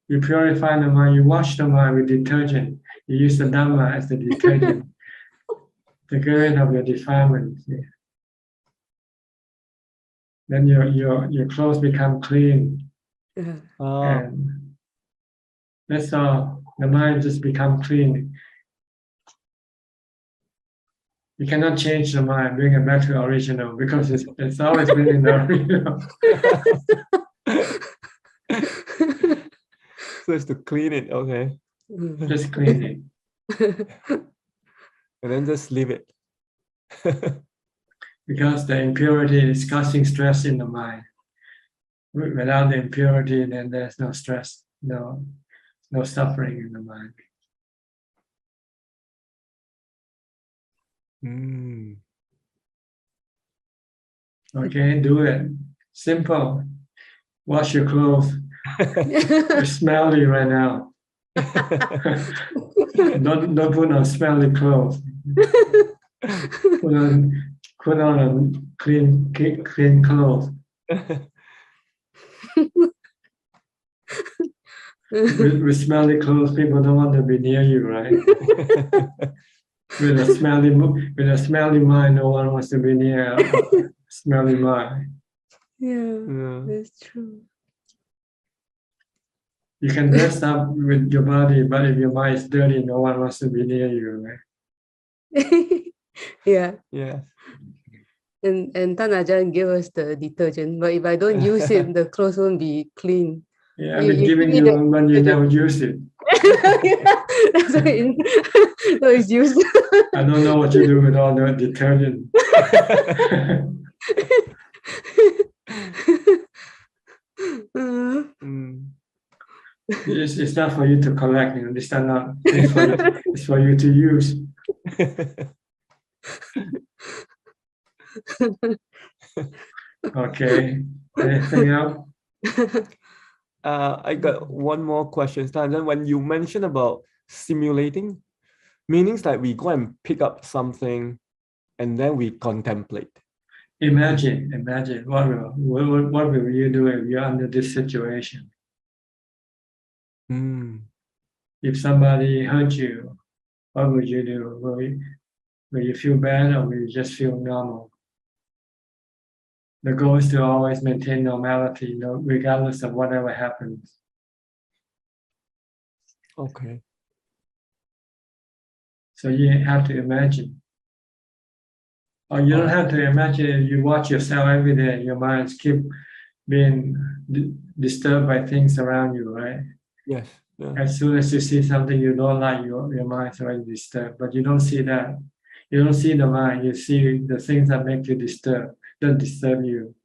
You purify the mind, you wash the mind with detergent. You use the Dhamma as the detergent, the current of your defilement. Then your clothes become clean. And that's all. The mind just become clean. You cannot change the mind, bring it back to the original, because it's always been in the original. So it's to clean it, okay. Just clean it. And then just leave it. Because the impurity is causing stress in the mind. Without the impurity, then there's no stress, no suffering in the mind. Okay, do it. Simple. Wash your clothes. You're smelly right now. Don't put on smelly clothes. Put on a clean clothes. With smelly clothes, people don't want to be near you, right? With a smelly mind, no one wants to be near a smelly mind. Yeah, that's true. You can dress up with your body, but if your mind is dirty, no one wants to be near you, right? Yeah. Yeah. And Tan Ajahn gave us the detergent, but if I don't use it, the clothes won't be clean. Yeah, I've been giving you when you never use it. That's why so it's used. I don't know what you do with all the detergent. It's not for you to collect, it's not it's for you to use. Okay. Anything else? I got one more question, Stan. When you mentioned about simulating, meanings like we go and pick up something and then we contemplate. Imagine what will you do if you're under this situation? If somebody hurt you, what would you do? Will you feel bad, or will you just feel normal? The goal is to always maintain normality, regardless of whatever happens. Okay. So you have to imagine. Or you don't have to imagine. You watch yourself every day. Your minds keep being disturbed by things around you, right? Yes. Yeah. As soon as you see something you don't like, your mind's already disturbed. But you don't see that. You don't see the mind. You see the things that make you disturbed, that disturb you.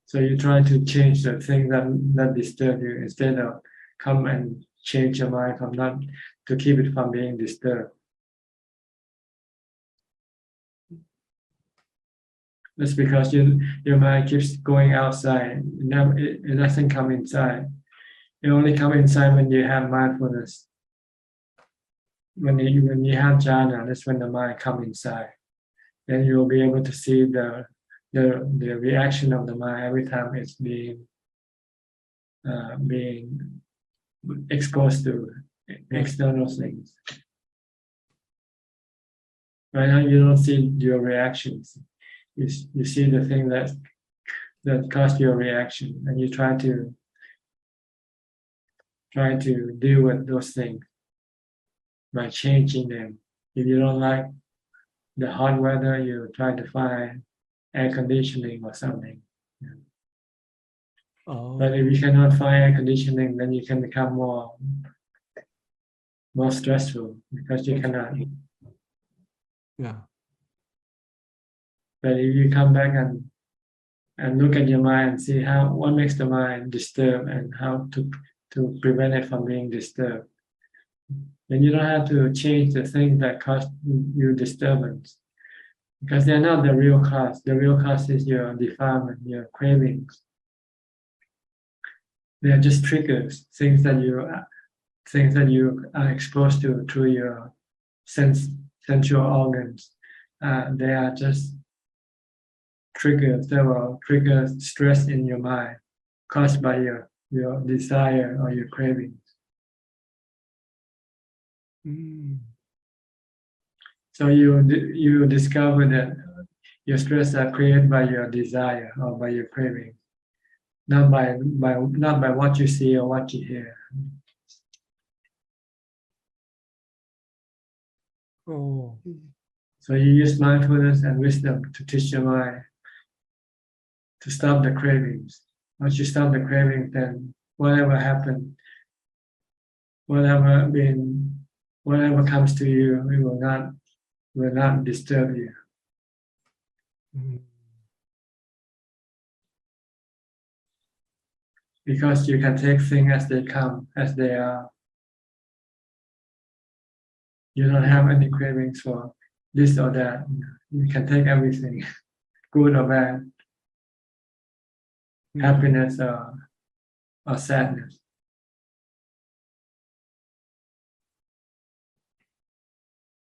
So you try to change the things that disturb you instead of come and change your mind from not to keep it from being disturbed. That's because your mind keeps going outside. It doesn't come inside. It only comes inside when you have mindfulness. When you have jhana, that's when the mind comes inside. Then you will be able to see the reaction of the mind every time it's being exposed to external things. Right now, you don't see your reactions. You see the thing that caused your reaction, and you try to deal with those things by changing them. If you don't like the hot weather, you try to find air conditioning or something. Oh. But if you cannot find air conditioning, then you can become more stressful because you cannot. Yeah. But if you come back and look at your mind and see what makes the mind disturbed and how to prevent it from being disturbed, then you don't have to change the things that cause you disturbance, because they're not the real cause. The real cause is your defilement, your cravings. They are just triggers, things that you are exposed to through your sensual organs. They are just triggers that will trigger stress in your mind caused by your desire or your cravings. So you discover that your stress are created by your desire or by your craving, not by what you see or what you hear. Oh. So you use mindfulness and wisdom to teach your mind to stop the cravings. Once you stop the cravings, then whatever happened, whatever comes to you, it will not disturb you. Because you can take things as they come, as they are. You don't have any cravings for this or that. You can take everything, good or bad, happiness or sadness.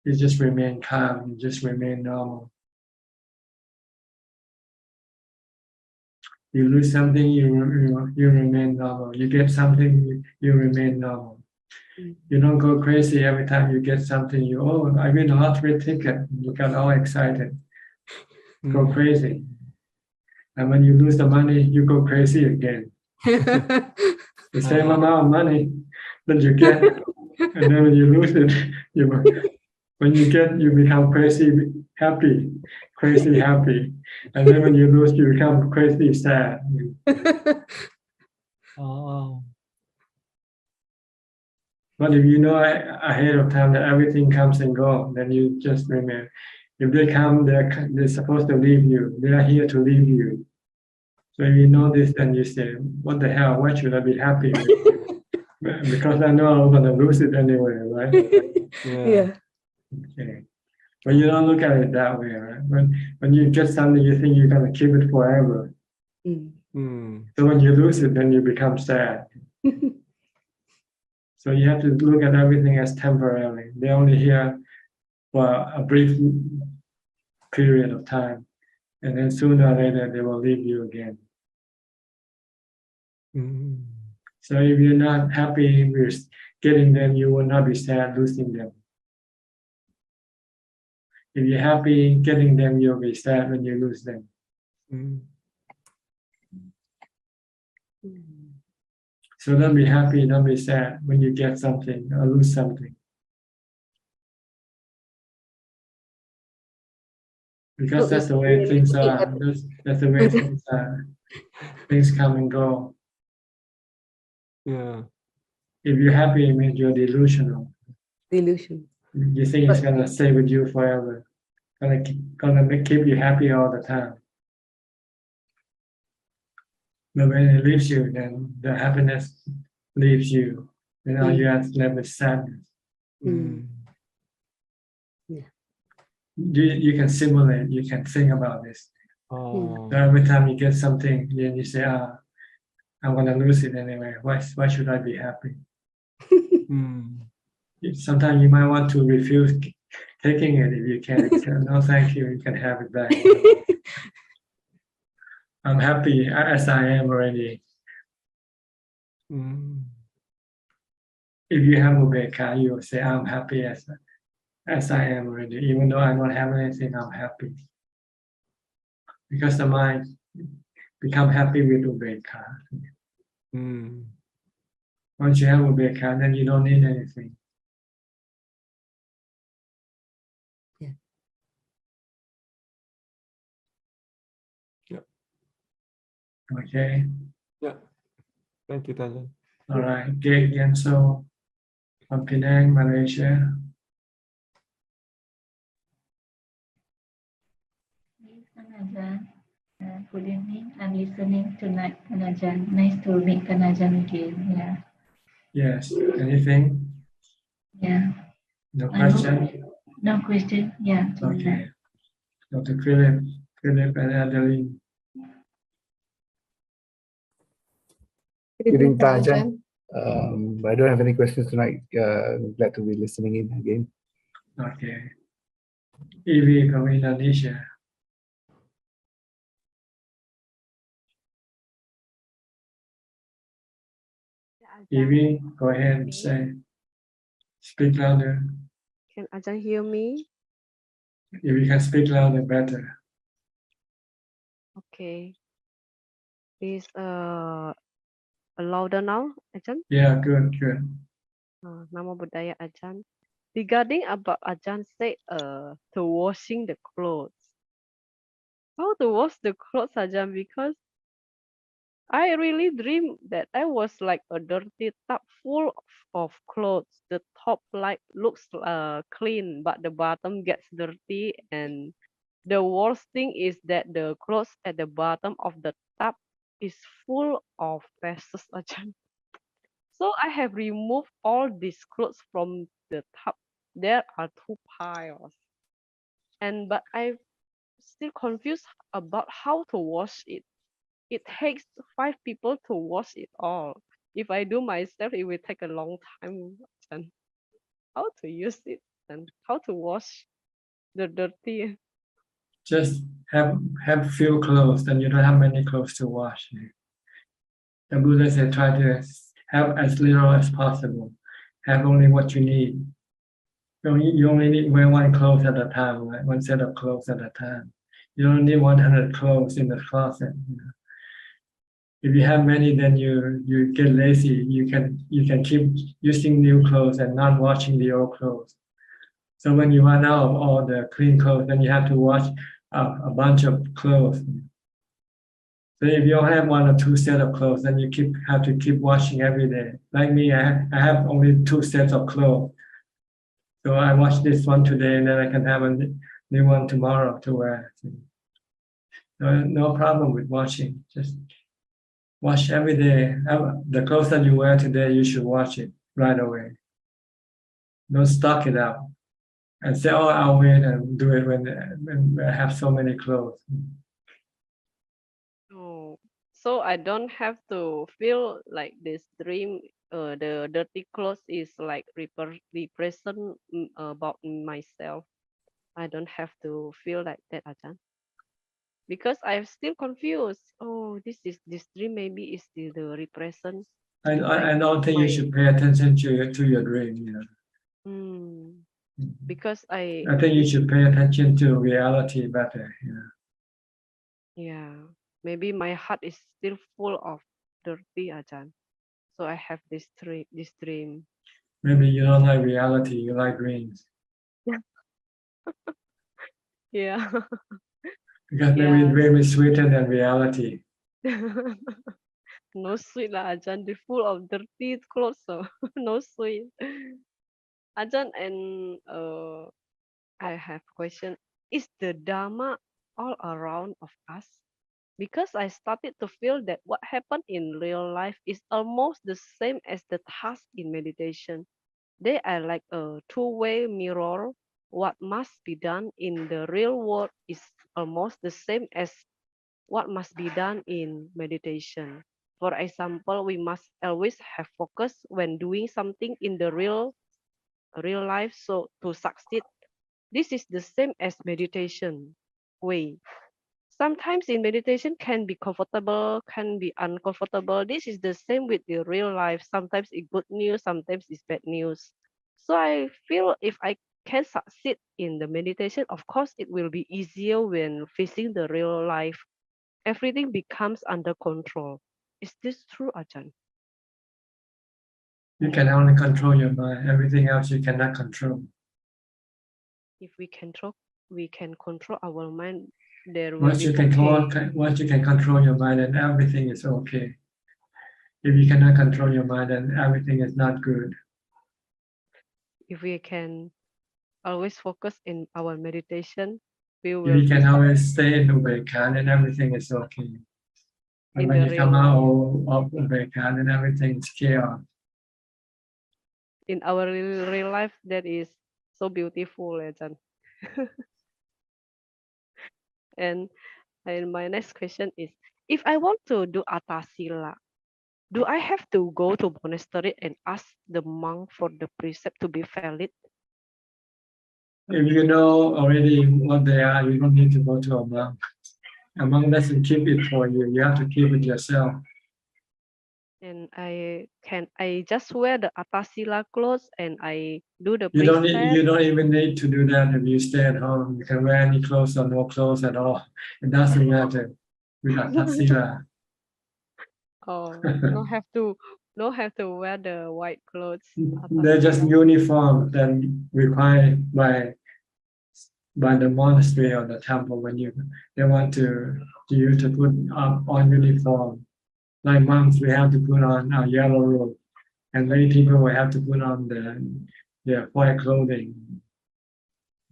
You just remain calm, you just remain normal. You lose something, you remain normal. You get something, you remain normal. You don't go crazy every time you get something. I win a lottery ticket. You get all excited, go crazy. And when you lose the money, you go crazy again. The same amount of money that you get, and then when you lose it, you become crazy happy, and then when you lose, you become crazy sad. Oh. But if you know ahead of time that everything comes and goes, then you just remain. If they come, they're supposed to leave you. They are here to leave you. So if you know this, then you say, "What the hell? Why should I be happy?" Because I know I'm gonna lose it anyway, right? Yeah. Okay. But you don't look at it that way, right? When you get something, you think you're gonna keep it forever. So when you lose it, then you become sad. So you have to look at everything as temporary. They're only here for a brief period of time, and then sooner or later they will leave you again. So if you're not happy with getting them, you will not be sad losing them. If you're happy getting them, you'll be sad when you lose them. So don't be happy, don't be sad when you get something or lose something. Because that's the way things are. That's the way things are. Things come and go. Yeah. If you're happy, it means you're delusional. Delusion. You think it's gonna stay with you forever. Gonna keep you happy all the time. But when it leaves you, then the happiness leaves you. And all you have left is sadness. You can simulate, you can think about this. So every time you get something, then you say, I'm gonna lose it anyway. Why should I be happy? Sometimes you might want to refuse taking it if you can. So, no, thank you. You can have it back. I'm happy as I am already. If you have ubekkha, you will say, I'm happy as I am already. Even though I don't have anything, I'm happy. Because the mind become happy with ubekkha. Once you have ubekkha, then you don't need anything. Okay. Yeah. Thank you, Tanzan. All right. Gate Genso from Penang, Malaysia. Ajahn. Good evening. I'm listening tonight, Ajahn. Nice to meet Ajahn again. Yeah. Yes. Anything? Yeah. No question? No question. Yeah. Okay. Dr. Philip and Adeline. Good evening, Ajahn. I don't have any questions tonight. Glad to be listening in again. Okay. Evie from Indonesia. Evie, go ahead and say. Speak louder. Can Ajahn hear me? If you can speak louder, better. Okay. Is louder now, Ajahn? Yeah, good. Namo Buddhaya, Ajahn. Regarding about Ajahn said to washing the clothes. How to wash the clothes, Ajahn? Because I really dream that I was like a dirty tub full of clothes. The top like looks clean, but the bottom gets dirty. And the worst thing is that the clothes at the bottom of the tub is full of feces, Ajahn. So I have removed all these clothes from the tub. There are 2 piles. But I'm still confused about how to wash it. It takes 5 people to wash it all. If I do myself, it will take a long time. And how to use it and how to wash the dirty. Just have few clothes, then you don't have many clothes to wash. The Buddha said try to have as little as possible. Have only what you need. You only need wear one clothes at a time, right? One set of clothes at a time. You don't need 100 clothes in the closet. If you have many, then you get lazy. You can keep using new clothes and not washing the old clothes. So when you run out of all the clean clothes, then you have to wash a bunch of clothes. So if you don't have 1 or 2 sets of clothes, then you have to keep washing every day. Like me, I have only 2 sets of clothes. So I wash this one today, and then I can have a new one tomorrow to wear. No problem with washing. Just wash every day. The clothes that you wear today, you should wash it right away. Don't stock it up and say, "Oh, I'll wait and do it when I have so many clothes." Oh, so I don't have to feel like this dream. The dirty clothes is like represent about myself. I don't have to feel like that, Ajahn. Because I'm still confused. Oh, this dream maybe is the represent. I don't think you should pay attention to your dream. Because I think you should pay attention to reality better. Yeah, maybe my heart is still full of dirty, Ajahn. So I have this dream. Maybe you don't like reality, you like dreams. Yeah. Because maybe dream is sweeter than reality. No sweet lah, Ajahn. They're full of dirty clothes, so no sweet. Ajahn, and I have a question. Is the Dhamma all around of us? Because I started to feel that what happened in real life is almost the same as the task in meditation. They are like a two-way mirror. What must be done in the real world is almost the same as what must be done in meditation. For example, we must always have focus when doing something in the real life. So to succeed, this is the same as meditation way. Sometimes in meditation can be comfortable, can be uncomfortable. This is the same with the real life. Sometimes it's good news, sometimes it's bad news. So I feel if I can succeed in the meditation, of course, it will be easier when facing the real life. Everything becomes under control. Is this true, Ajahn? You can only control your mind. Everything else you cannot control. If we can control our mind, there will Once be you can okay. once you can control your mind, then everything is okay. If you cannot control your mind, then everything is not good. If we can always focus in our meditation, we If will you be can always stay in Ubeka, then everything is okay. But in when the you real come out life. of Ubeka, then everything is chaos. In our real life, that is so beautiful, Ajahn. and my next question is, if I want to do atasila, do I have to go to monastery and ask the monk for the precept to be valid? If you know already what they are, you don't need to go to a monk. A monk doesn't keep it for you. You have to keep it yourself. And I just wear the atasila clothes and I do the You precept. don't even need to do that if you stay at home. You can wear any clothes or no clothes at all. It doesn't matter with atasila. Oh, no have to wear the white clothes. They're just atasila. uniform that required by the monastery or the temple when they want you to put on uniform. Like monks, we have to put on our yellow robe, and lay people will have to put on their white clothing.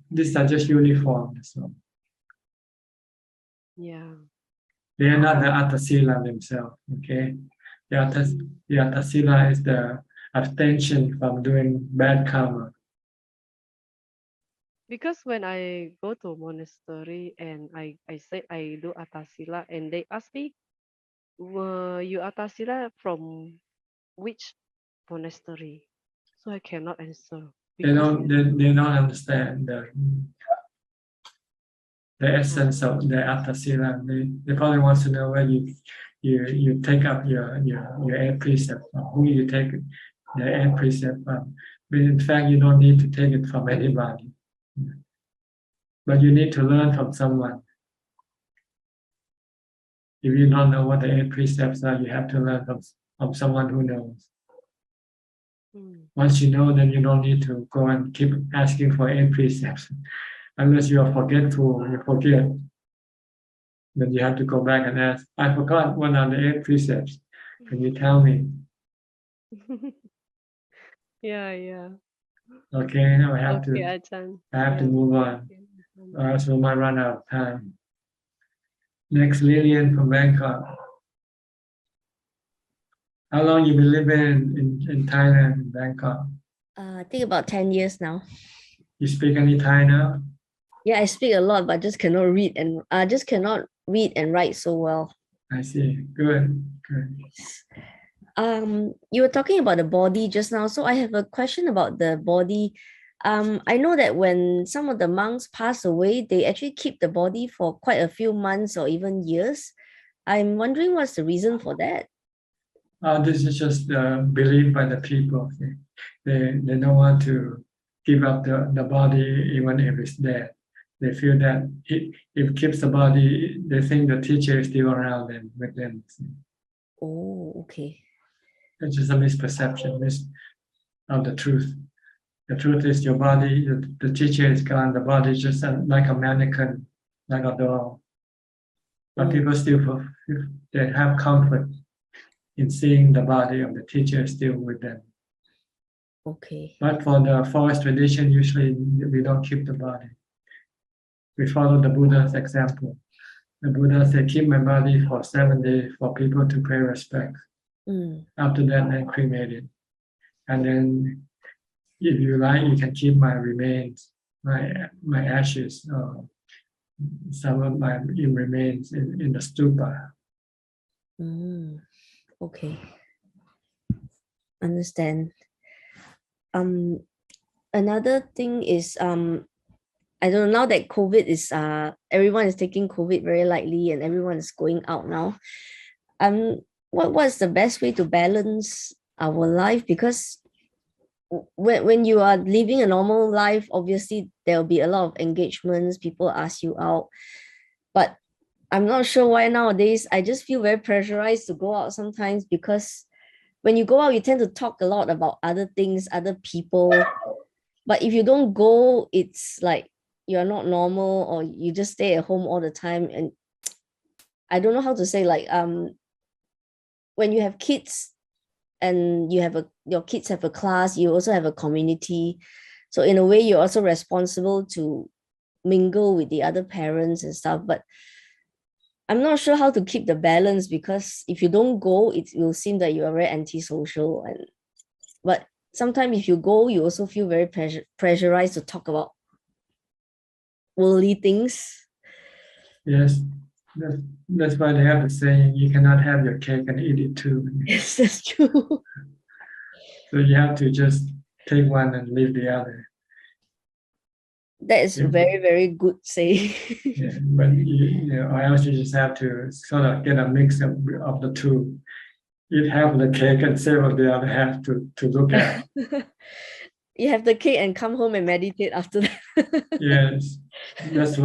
These are just uniforms. So Yeah. they are not the atasila themselves. Okay, the atasila is the abstention from doing bad karma. Because when I go to monastery and I say I do atasila and they ask me, were you atasila from which monastery? So I cannot answer. They don't understand the essence of the atasila. They probably want to know where you take up your eight precept, or who you take the eight precept from. But in fact, you don't need to take it from anybody. But you need to learn from someone. If you don't know what the eight precepts are, you have to learn from someone who knows. Once you know, then you don't need to go and keep asking for eight precepts. Unless you are forgetful, you forget. Then you have to go back and ask, I forgot what are the eight precepts. Can you tell me? Yeah. Okay, I have Okay, Ajahn. to Yeah. move on. So we might run out of time. Next, Lillian from Bangkok. How long you been living in Thailand, in Bangkok? I think about 10 years now. You speak any Thai now? Yeah, I speak a lot, but just cannot read and write so well. I see. Good. You were talking about the body just now, so I have a question about the body. I know that when some of the monks pass away, they actually keep the body for quite a few months or even years. I'm wondering what's the reason for that. This is just believed by the people. Okay? They don't want to give up the body even if it's dead. They feel that if it keeps the body, they think the teacher is still around them with them. Oh, okay. It's just a misperception of the truth. The truth is your body, the teacher is gone, the body is just like a mannequin, like a doll. But people still they have comfort in seeing the body of the teacher still with them. Okay. But for the forest tradition, usually we don't keep the body. We follow the Buddha's example. The Buddha said, keep my body for 7 days for people to pay respect. After that, then cremate it. And then if you like, you can keep my remains, my ashes, some of my remains in the stupa. Okay. Understand. Another thing is I don't know, now that COVID is everyone is taking COVID very lightly and everyone is going out now. What's the best way to balance our life? Because when you are living a normal life, obviously there will be a lot of engagements, people ask you out. But I'm not sure why nowadays I just feel very pressurized to go out sometimes, because when you go out, you tend to talk a lot about other things, other people. But if you don't go, it's like you're not normal, or you just stay at home all the time. And I don't know how to say, like, when you have kids and your kids have a class, you also have a community. So in a way, you're also responsible to mingle with the other parents and stuff. But I'm not sure how to keep the balance, because if you don't go, it will seem that you are very antisocial. But sometimes if you go, you also feel very pressurized to talk about worldly things. Yes, that's why they have the saying, you cannot have your cake and eat it too. Yes, that's true. So you have to just take one and leave the other. That is very, very good saying. Yeah, but or else you just have to sort of get a mix of the two. Eat half of the cake and save of the other half to look at. You have the cake and come home and meditate after that. Yes, that's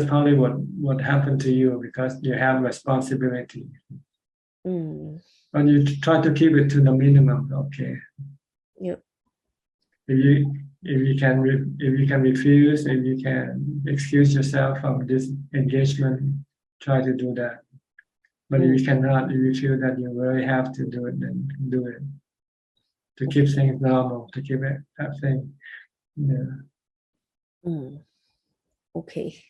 probably what happened to you, because you have responsibility. But you try to keep it to the minimum. Okay. Yep. If you can refuse, if you can excuse yourself from this engagement, try to do that. But if you cannot, if you feel that you really have to do it, then do it. To keep things normal, to keep that thing. Yeah. Okay.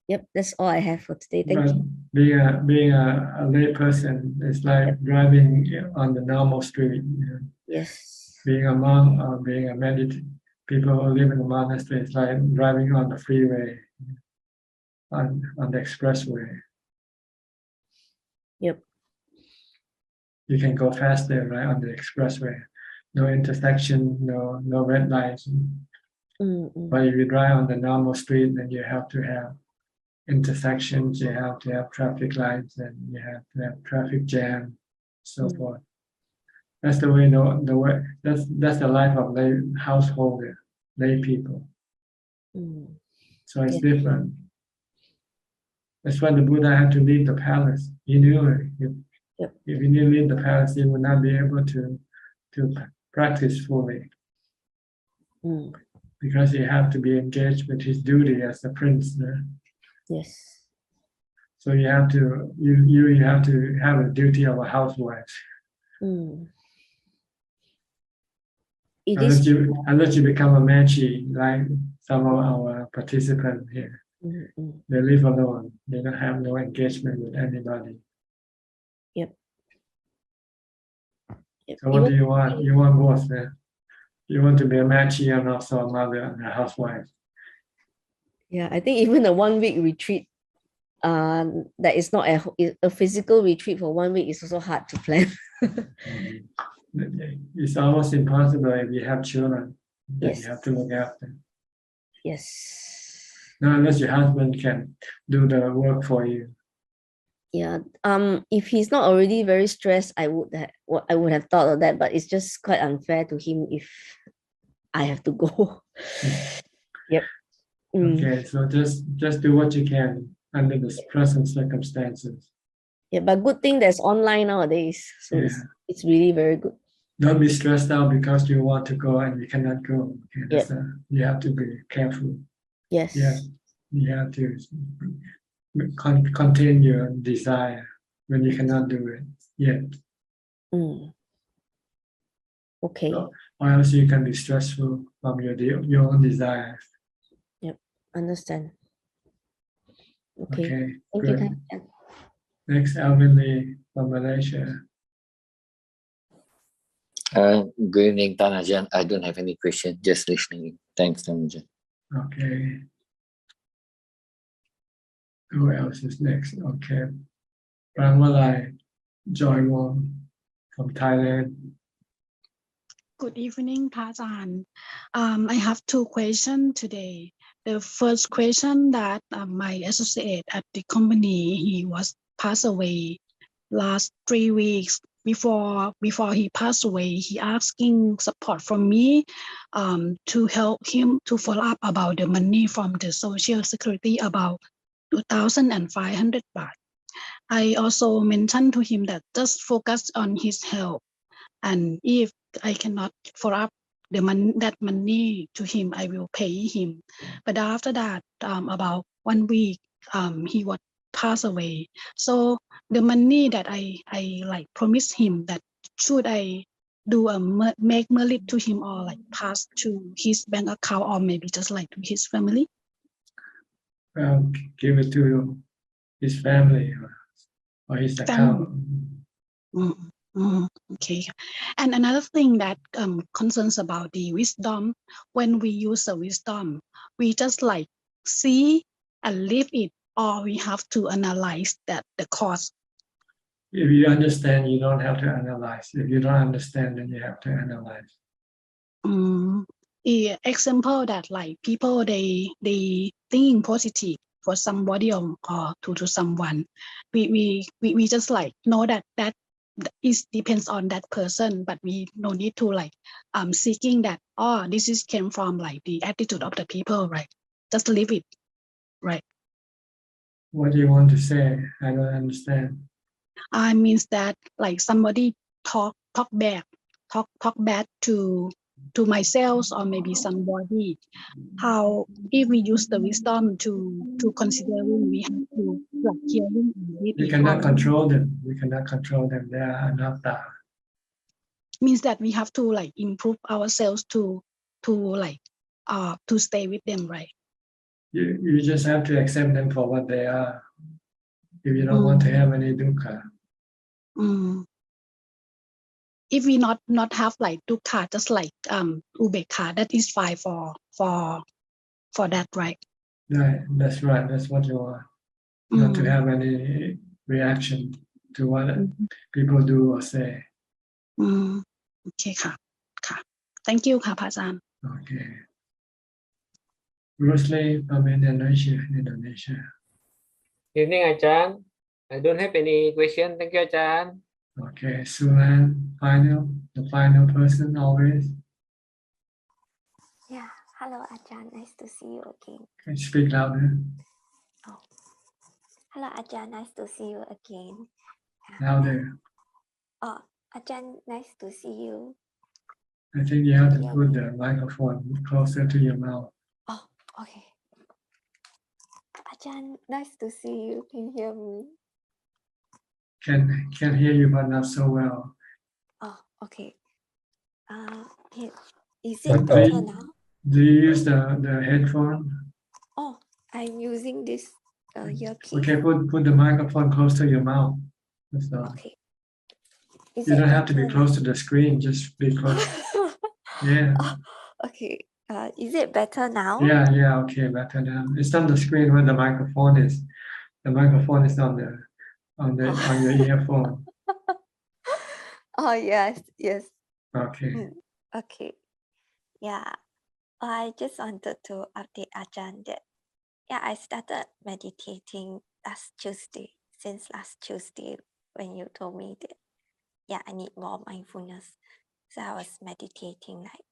Yep, that's all I have for today. Thank you. Being a lay person is like driving on the normal street. Yes. Being a monk or being a meditator, people who live in the monastery, is like driving on the freeway, on the expressway. Yep. You can go faster, right, on the expressway. No intersection, no red lights. But if you drive on the normal street, then you have to have intersections, you have to have traffic lights, and you have to have traffic jam, so forth. That's the way the way that's the life of lay householder, lay people. So it's different. That's why the Buddha had to leave the palace. He knew if he didn't leave the palace, he would not be able to practice fully. Because he had to be engaged with his duty as a prince. Yes. So you have to have a duty of a housewife. Unless you become a manchi, like some of our participants here. They live alone. They don't have no engagement with anybody. Yep. So what do you want? You want both. You want to be a manchi and also a mother and a housewife. Yeah, I think even a 1 week retreat, that is not a physical retreat for 1 week, is also hard to plan. It's almost impossible if you have children that Yes. you have to look after. Yes. No, unless your husband can do the work for you. Yeah. If he's not already very stressed, I would have thought of that, but it's just quite unfair to him if I have to go. Yep. Okay, so just do what you can under the present circumstances. Yeah, but good thing there's online nowadays, so it's really very good. Don't be stressed out because you want to go and you cannot go. Okay, you have to be careful. Yes. You have to contain your desire when you cannot do it yet. Okay. So, or else you can be stressful from your own desires. Yep, understand. Okay. Thank Good. you. Next, Alvin Lee from Malaysia. Good evening, Tanajan. I don't have any question, just listening. Thanks, Tanajan. Okay. Who else is next? Okay. Rangwalai Joy Wong from Thailand. Good evening, Ajahn. I have two questions today. The first question that my associate at the company, he was passed away last 3 weeks. Before he passed away, he asking support from me to help him to follow up about the money from the Social Security, about 2,500 baht. I also mentioned to him that just focus on his health, and if I cannot follow up that money to him, I will pay him. But after that, about 1 week, he was passed away. So the money that I like promised him, that should I do a make mail to him or like pass to his bank account or maybe just like to his family? Well, give it to his family or his account. Okay. And another thing that concerns about the wisdom, when we use the wisdom, we just like see and leave it, or we have to analyze that the cause. If you understand, you don't have to analyze. If you don't understand, then you have to analyze. Example that like people they think positive for somebody or to someone, we just like know that is depends on that person, but we no need to like seeking that this is came from like the attitude of the people, right? Just leave it, right? What do you want to say? I don't understand. I means that like somebody talk bad to myself or maybe somebody. How if we use the wisdom to considering, we have to like hearing and leave You it, cannot or control them. You cannot control them. They are anatta. means that we have to like improve ourselves to like to stay with them, right? You just have to accept them for what they are. If you don't want to have any dukkha. If we not have like dukkha, just like ubekha, that is fine for that, right? Right, that's right. That's what you want. Not to have any reaction to what people do or say. Okay, ค่ะ Thank you ค่ะ พระอาจารย์ Okay. Rosely from Indonesia. Evening, Ajahn. I don't have any question. Thank you, Ajahn. Okay, Sulan, the final person always. Yeah, hello, Ajahn. Nice to see you again. Can you speak louder? Oh, hello, Ajahn. Nice to see you again. Louder. Oh, Ajahn, nice to see you. I think you have to put the microphone closer to your mouth. Oh, okay. Ajahn, nice to see you. Can you hear me? Can hear you, but not so well. Oh, okay. Is it better now? Do you use the headphone? Oh, I'm using this earpiece. Okay, put the microphone close to your mouth. That's all. Okay. You don't have to be close to the screen. Just be close. Yeah. Oh, okay. Is it better now? Yeah. Okay, better now. It's on the screen where the microphone is. The microphone is on your earphone. Oh yes. Okay. Okay. Yeah. I just wanted to update Ajahn that I started meditating since last Tuesday when you told me that I need more mindfulness. So I was meditating like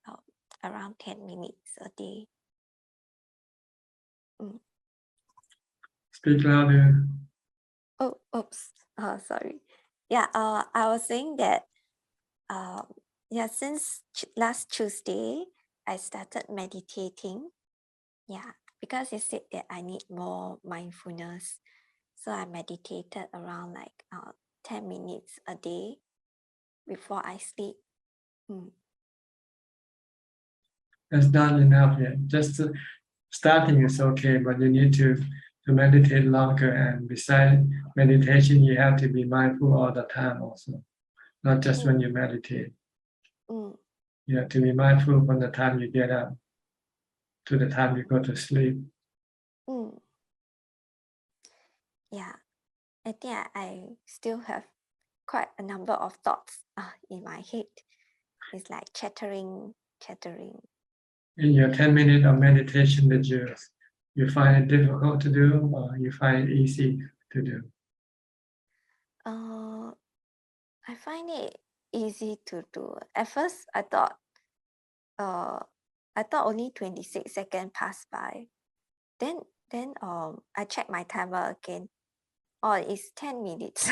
around 10 minutes a day. Speak louder. Oh, oops. Sorry. Yeah, I was saying that since last Tuesday I started meditating. Yeah, because you said that I need more mindfulness. So I meditated around like 10 minutes a day before I sleep. That's not enough yet. Just starting is okay, but you need to meditate longer. And besides meditation, you have to be mindful all the time also, not just when you meditate. You have to be mindful from the time you get up to the time you go to sleep. Yeah, I think I still have quite a number of thoughts in my head. It's like chattering. In your 10 minutes of meditation that you find it difficult to do or you find it easy to do? I find it easy to do. At first I thought only 26 seconds passed by. Then I checked my timer again. Oh, it's 10 minutes.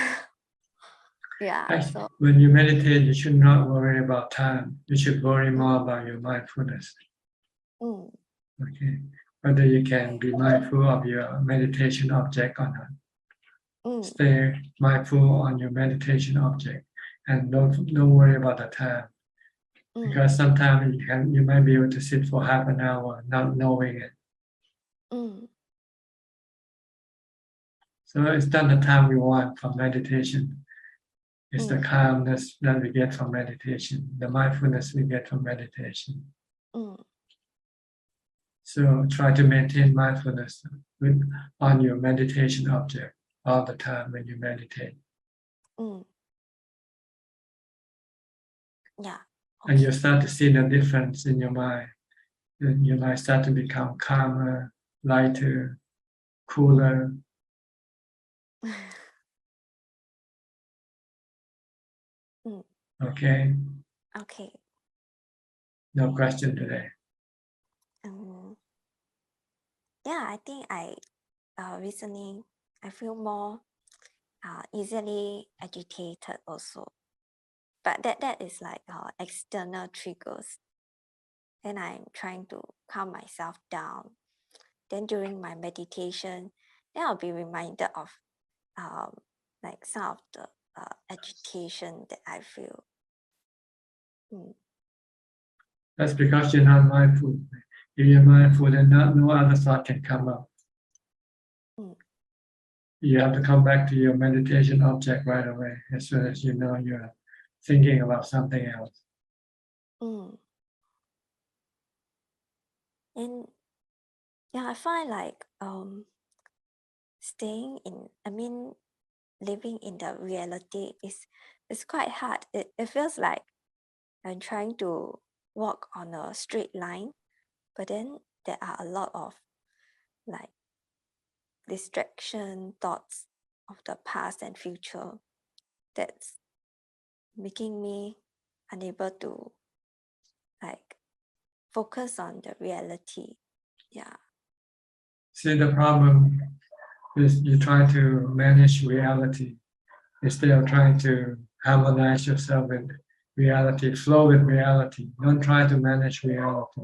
Yeah. So When you meditate, you should not worry about time. You should worry more about your mindfulness. Okay. Whether you can be mindful of your meditation object or not. Stay mindful on your meditation object and don't worry about the time. Because sometimes you might be able to sit for half an hour not knowing it. So it's not the time we want from meditation. It's the calmness that we get from meditation, the mindfulness we get from meditation. So try to maintain mindfulness on your meditation object all the time when you meditate. Yeah. And you start to see the difference in your mind. Your mind start to become calmer, lighter, cooler. Okay. Okay. No question today. Yeah, I think recently I feel more easily agitated also, but that is like external triggers. Then I'm trying to calm myself down. Then during my meditation, then I'll be reminded of like some of the agitation that I feel. That's because you're not mindful. If you're mindful, then no other thought can come up. You have to come back to your meditation object right away as soon as you know you're thinking about something else. And yeah, I find like living in the reality is quite hard. It feels like I'm trying to walk on a straight line, but then there are a lot of like distraction thoughts of the past and future that's making me unable to like focus on the reality. Yeah. See, the problem is you try to manage reality instead of trying to harmonize yourself with reality, flow with reality. Don't try to manage reality.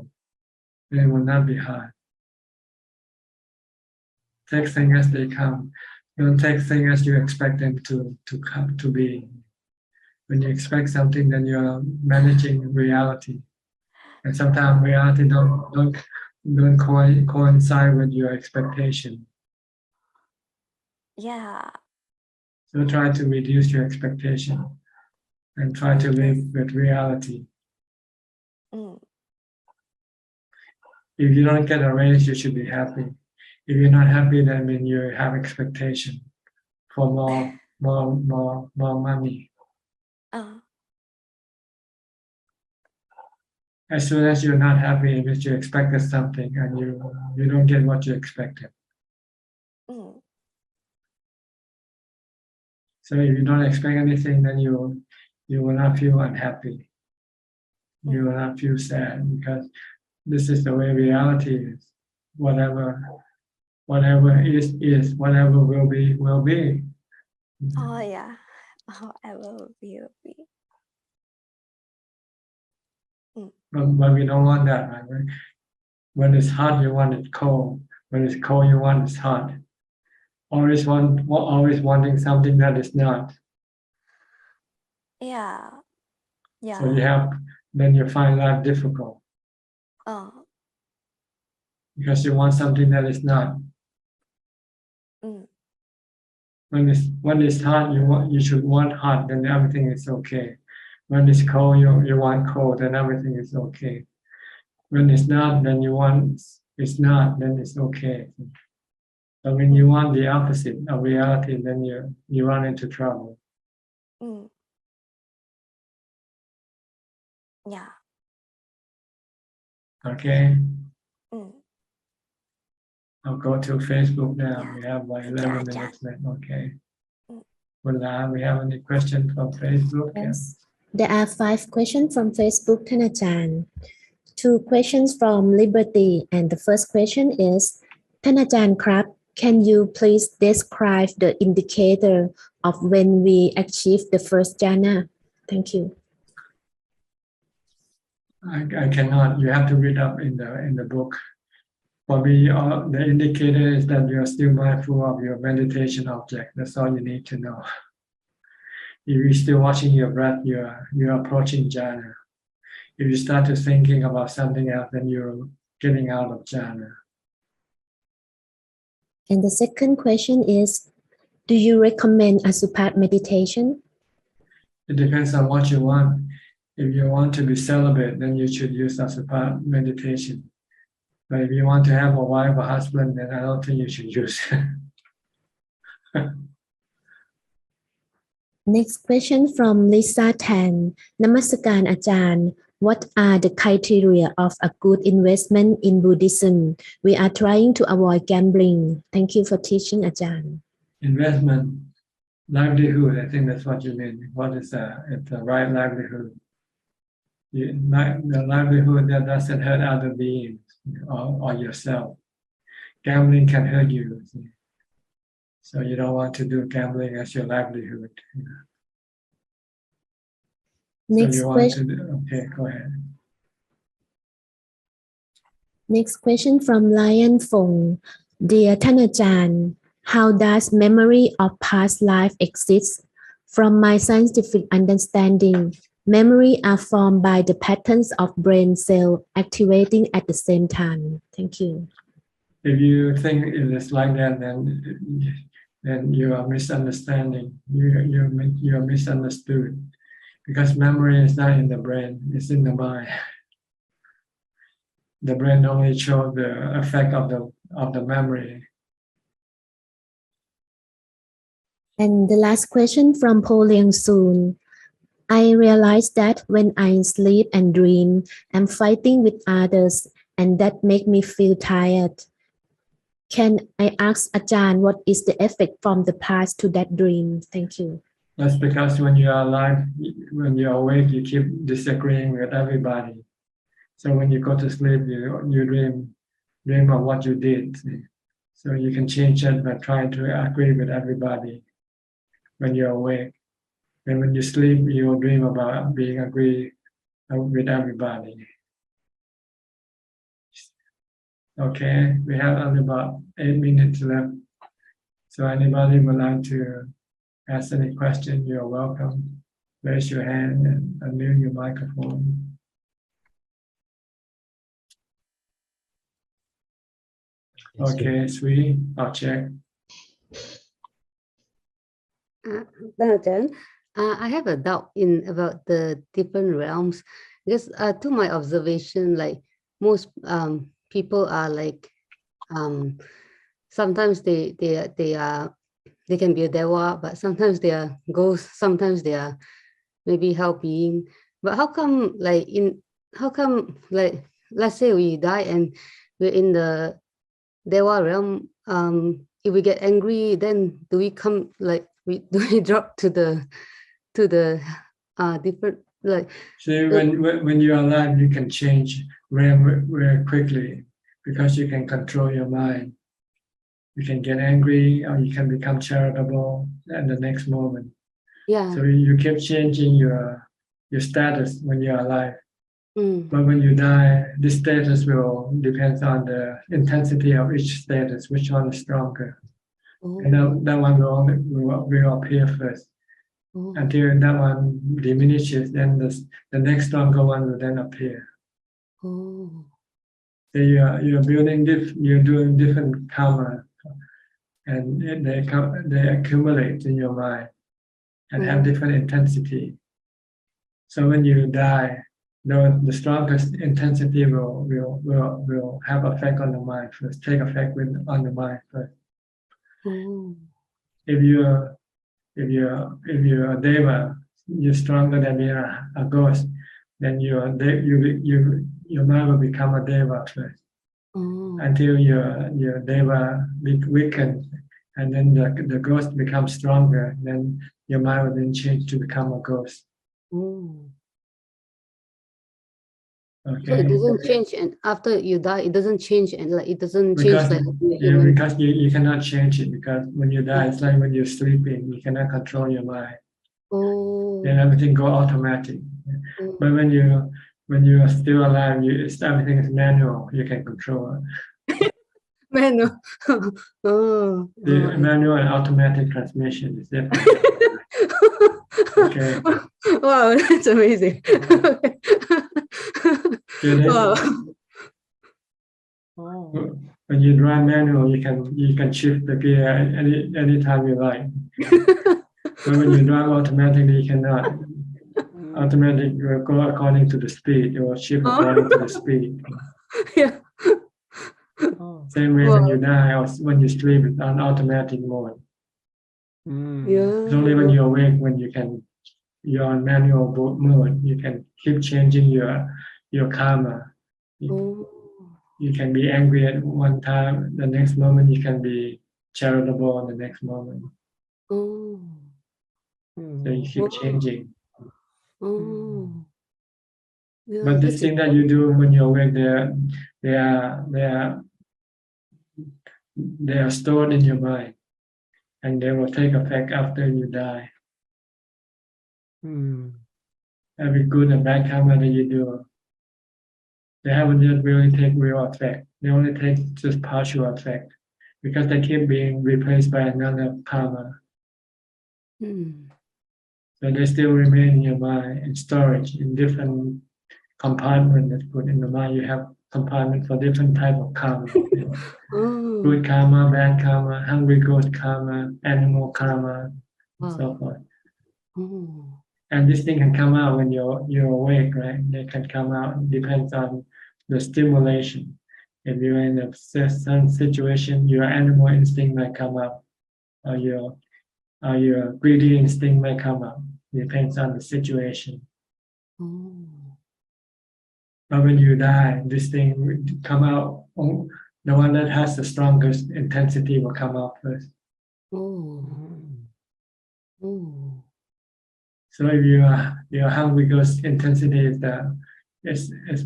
It will not be hard. Take things as they come. Don't take things as you expect them to come to be. When you expect something, then you're managing reality. And sometimes reality don't coincide with your expectation. Yeah. So try to reduce your expectation and try to live with reality. If you don't get a raise, you should be happy. If you're not happy, that means you have expectation for more money. As soon as you're not happy, it means you expected something and you don't get what you expected. So if you don't expect anything, then you will not feel unhappy. You will not feel sad because this is the way reality is. Whatever is. Whatever will be. Oh yeah. Whatever will be. But we don't want that, right? When it's hot, you want it cold. When it's cold, you want it hot. Always wanting something that is not. Yeah. Yeah. So then you find life difficult. Because you want something that is not. When it's hot, you should want hot, then everything is okay. When it's cold, you want cold, then everything is okay. When it's not, then you want it's not, then it's okay. But when you want the opposite of reality, then you run into trouble. Yeah. Okay. I'll go to Facebook now. Yeah. We have like Thank you, 11 Ajahn. minutes left. Okay. Well, we have any questions from Facebook? Yes. There are 5 questions from Facebook,ท่านอาจารย์ 2 questions from Liberty, and the first question is ท่านอาจารย์ครับ can you please describe the indicator of when we achieve the first jhana? Thank you. I cannot. You have to read up in the book. For me, the indicator is that you are still mindful of your meditation object. That's all you need to know. If you're still watching your breath, you're approaching jhana. If you start to thinking about something else, then you're getting out of jhana. And the second question is, do you recommend a Suchart meditation? It depends on what you want. If you want to be celibate, then you should use a Suchart meditation. But if you want to have a wife or husband, then I don't think you should use it. Next question from Lisa Tan. Namaskaran Ajahn. What are the criteria of a good investment in Buddhism? We are trying to avoid gambling. Thank you for teaching, Ajahn. Investment, livelihood, I think that's what you mean. What is it's the right livelihood? The livelihood that doesn't hurt other beings or yourself. Gambling can hurt you. So you don't want to do gambling as your livelihood. Next so you question. want to okay, go ahead. Next question from Lion Fong. Dear Thanajan, how does memory of past life exist? From my scientific understanding, memory are formed by the patterns of brain cell activating at the same time. Thank you. If you think it is like that, then you are misunderstanding. You are misunderstood, because memory is not in the brain; it's in the mind. The brain only shows the effect of the memory. And the last question from Po Liang Soon. I realize that when I sleep and dream, I'm fighting with others, and that make me feel tired. Can I ask Ajahn what is the effect from the past to that dream? Thank you. That's because when you are alive, when you are awake, you keep disagreeing with everybody. So when you go to sleep, you dream of what you did. So you can change it by trying to agree with everybody when you're awake. And when you sleep, you will dream about being agree with everybody. Okay, we have only about 8 minutes left. So anybody would like to ask any question, you're welcome. Raise your hand and unmute your microphone. Okay, sweetie, I'll check. Ajahn, I have a doubt about the different realms, because to my observation, like most people are like sometimes they can be a deva, but sometimes they are ghosts, sometimes they are maybe hell being. But how come let's say we die and we're in the deva realm, if we get angry, then do we come do we drop to the different like? See, when you're alive, you can change very quickly because you can control your mind. You can get angry or you can become charitable at the next moment. Yeah. So you keep changing your status when you're alive. But when you die, this status will depend on the intensity of each status, which one is stronger. And that one will appear first. Until that one diminishes, then the next stronger one will then appear. So you're building you're doing different karma, and they accumulate in your mind and have different intensity. So when you die, the strongest intensity will have effect on the mind first, take effect on the mind first. If you're a deva, you're stronger than a ghost, then your mind will become a deva first. Until your deva weakens, and then the ghost becomes stronger, then your mind will then change to become a ghost. So it Okay. doesn't change, and after you die, it doesn't change, and like it doesn't change Because, like a yeah, human. because you cannot change it, because when you die, it's like when you're sleeping, you cannot control your mind. Oh. Then everything go automatic. But when you are still alive, everything is manual. You can control it. Manual. Oh. The manual and automatic transmission is different. Okay. Wow, that's amazing. Get it? Wow. When you drive manual, you can shift the gear anytime you like. But when you drive automatically, you cannot. Automatic will go according to the speed. It will shift according to the speed. Yeah. Same way when you die or when you sleep, it's on automatic mode. Yeah. It's only when you're awake when you're on manual mode. You can keep changing your karma. You can be angry at one time, the next moment you can be charitable, and the next moment. Oh. So you keep changing. Oh. Yeah, But this thing that you do when you're awake, they are stored in your mind, and they will take effect after you die. Every good and bad karma that you do, they haven't yet really take real effect. They only take just partial effect because they keep being replaced by another karma. So they still remain in your mind in storage in different compartments that's put in the mind. You have compartment for different type of karma. Good karma, bad karma, hungry ghost karma, animal karma, and so forth. And this thing can come out when you're awake, right? They can come out. It depends on the stimulation. If you're in a certain situation, your animal instinct might come up, or your greedy instinct might come up. It depends on the situation. But when you die, this thing will come out. The one that has the strongest intensity will come out first. So if your hungry ghost intensity is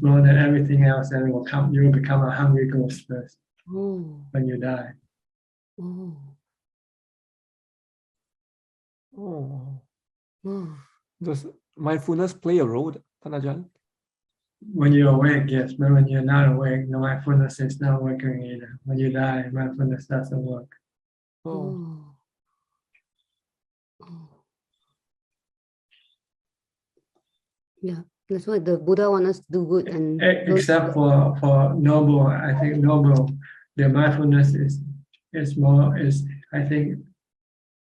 more than everything else, then you will become a hungry ghost first when you die. Does mindfulness play a role, Ajahn? When you're awake, yes, but when you're not awake, no, mindfulness is not working either. When you die, mindfulness doesn't work. Yeah, that's why the Buddha wants us to do good and except for noble, I think noble, their mindfulness is more I think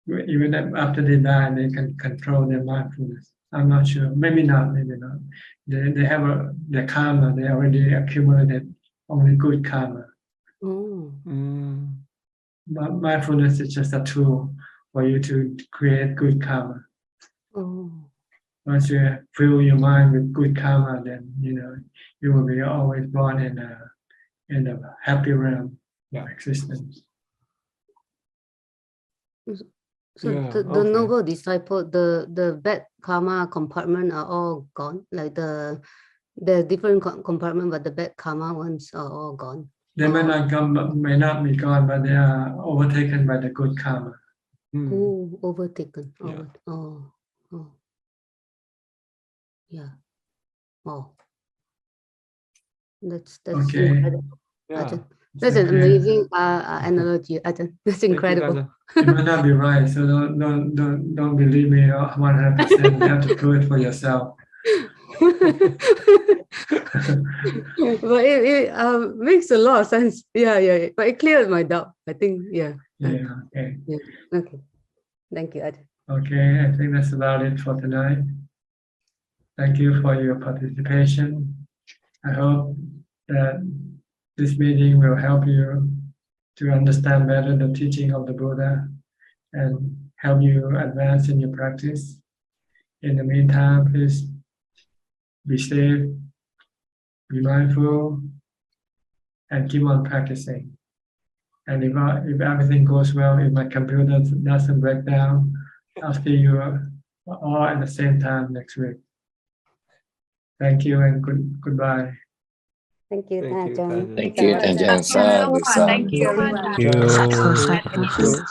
even after they die, they can control their mindfulness. I'm not sure. Maybe not. They have their karma. They already accumulated only good karma. But mindfulness is just a tool for you to create good karma. Once you fill your mind with good karma, then you will be always born in a happy realm of existence. So the noble disciple, the bad karma compartment are all gone. Like the different compartment, but the bad karma ones are all gone. They may not be gone, but they are overtaken by the good karma. Oh, overtaken. Yeah. Oh. Yeah. Wow. That's Okay. incredible. Yeah. That's an amazing analogy. That's incredible. It might not be right, so don't believe me 100%. You have to prove it for yourself. But it makes a lot of sense. Yeah. But it cleared my doubt. I think, yeah. Yeah. Okay. Yeah. Okay. Thank you, Ajahn. Okay, I think that's about it for tonight. Thank you for your participation. I hope that this meeting will help you to understand better the teaching of the Buddha and help you advance in your practice. In the meantime, please be safe, be mindful, and keep on practicing. And if everything goes well, if my computer doesn't break down, I'll see you all at the same time next week. Thank you and goodbye. Thank you, Thank you, Ajahn. Ajahn. Thank you, Ajahn. Sadhu, Thank sadhu. you. Thank you.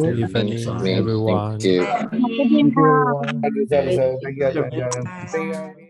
Good evening, everyone. Thank you. Thank you, everyone. Good Thank you, Ajahn.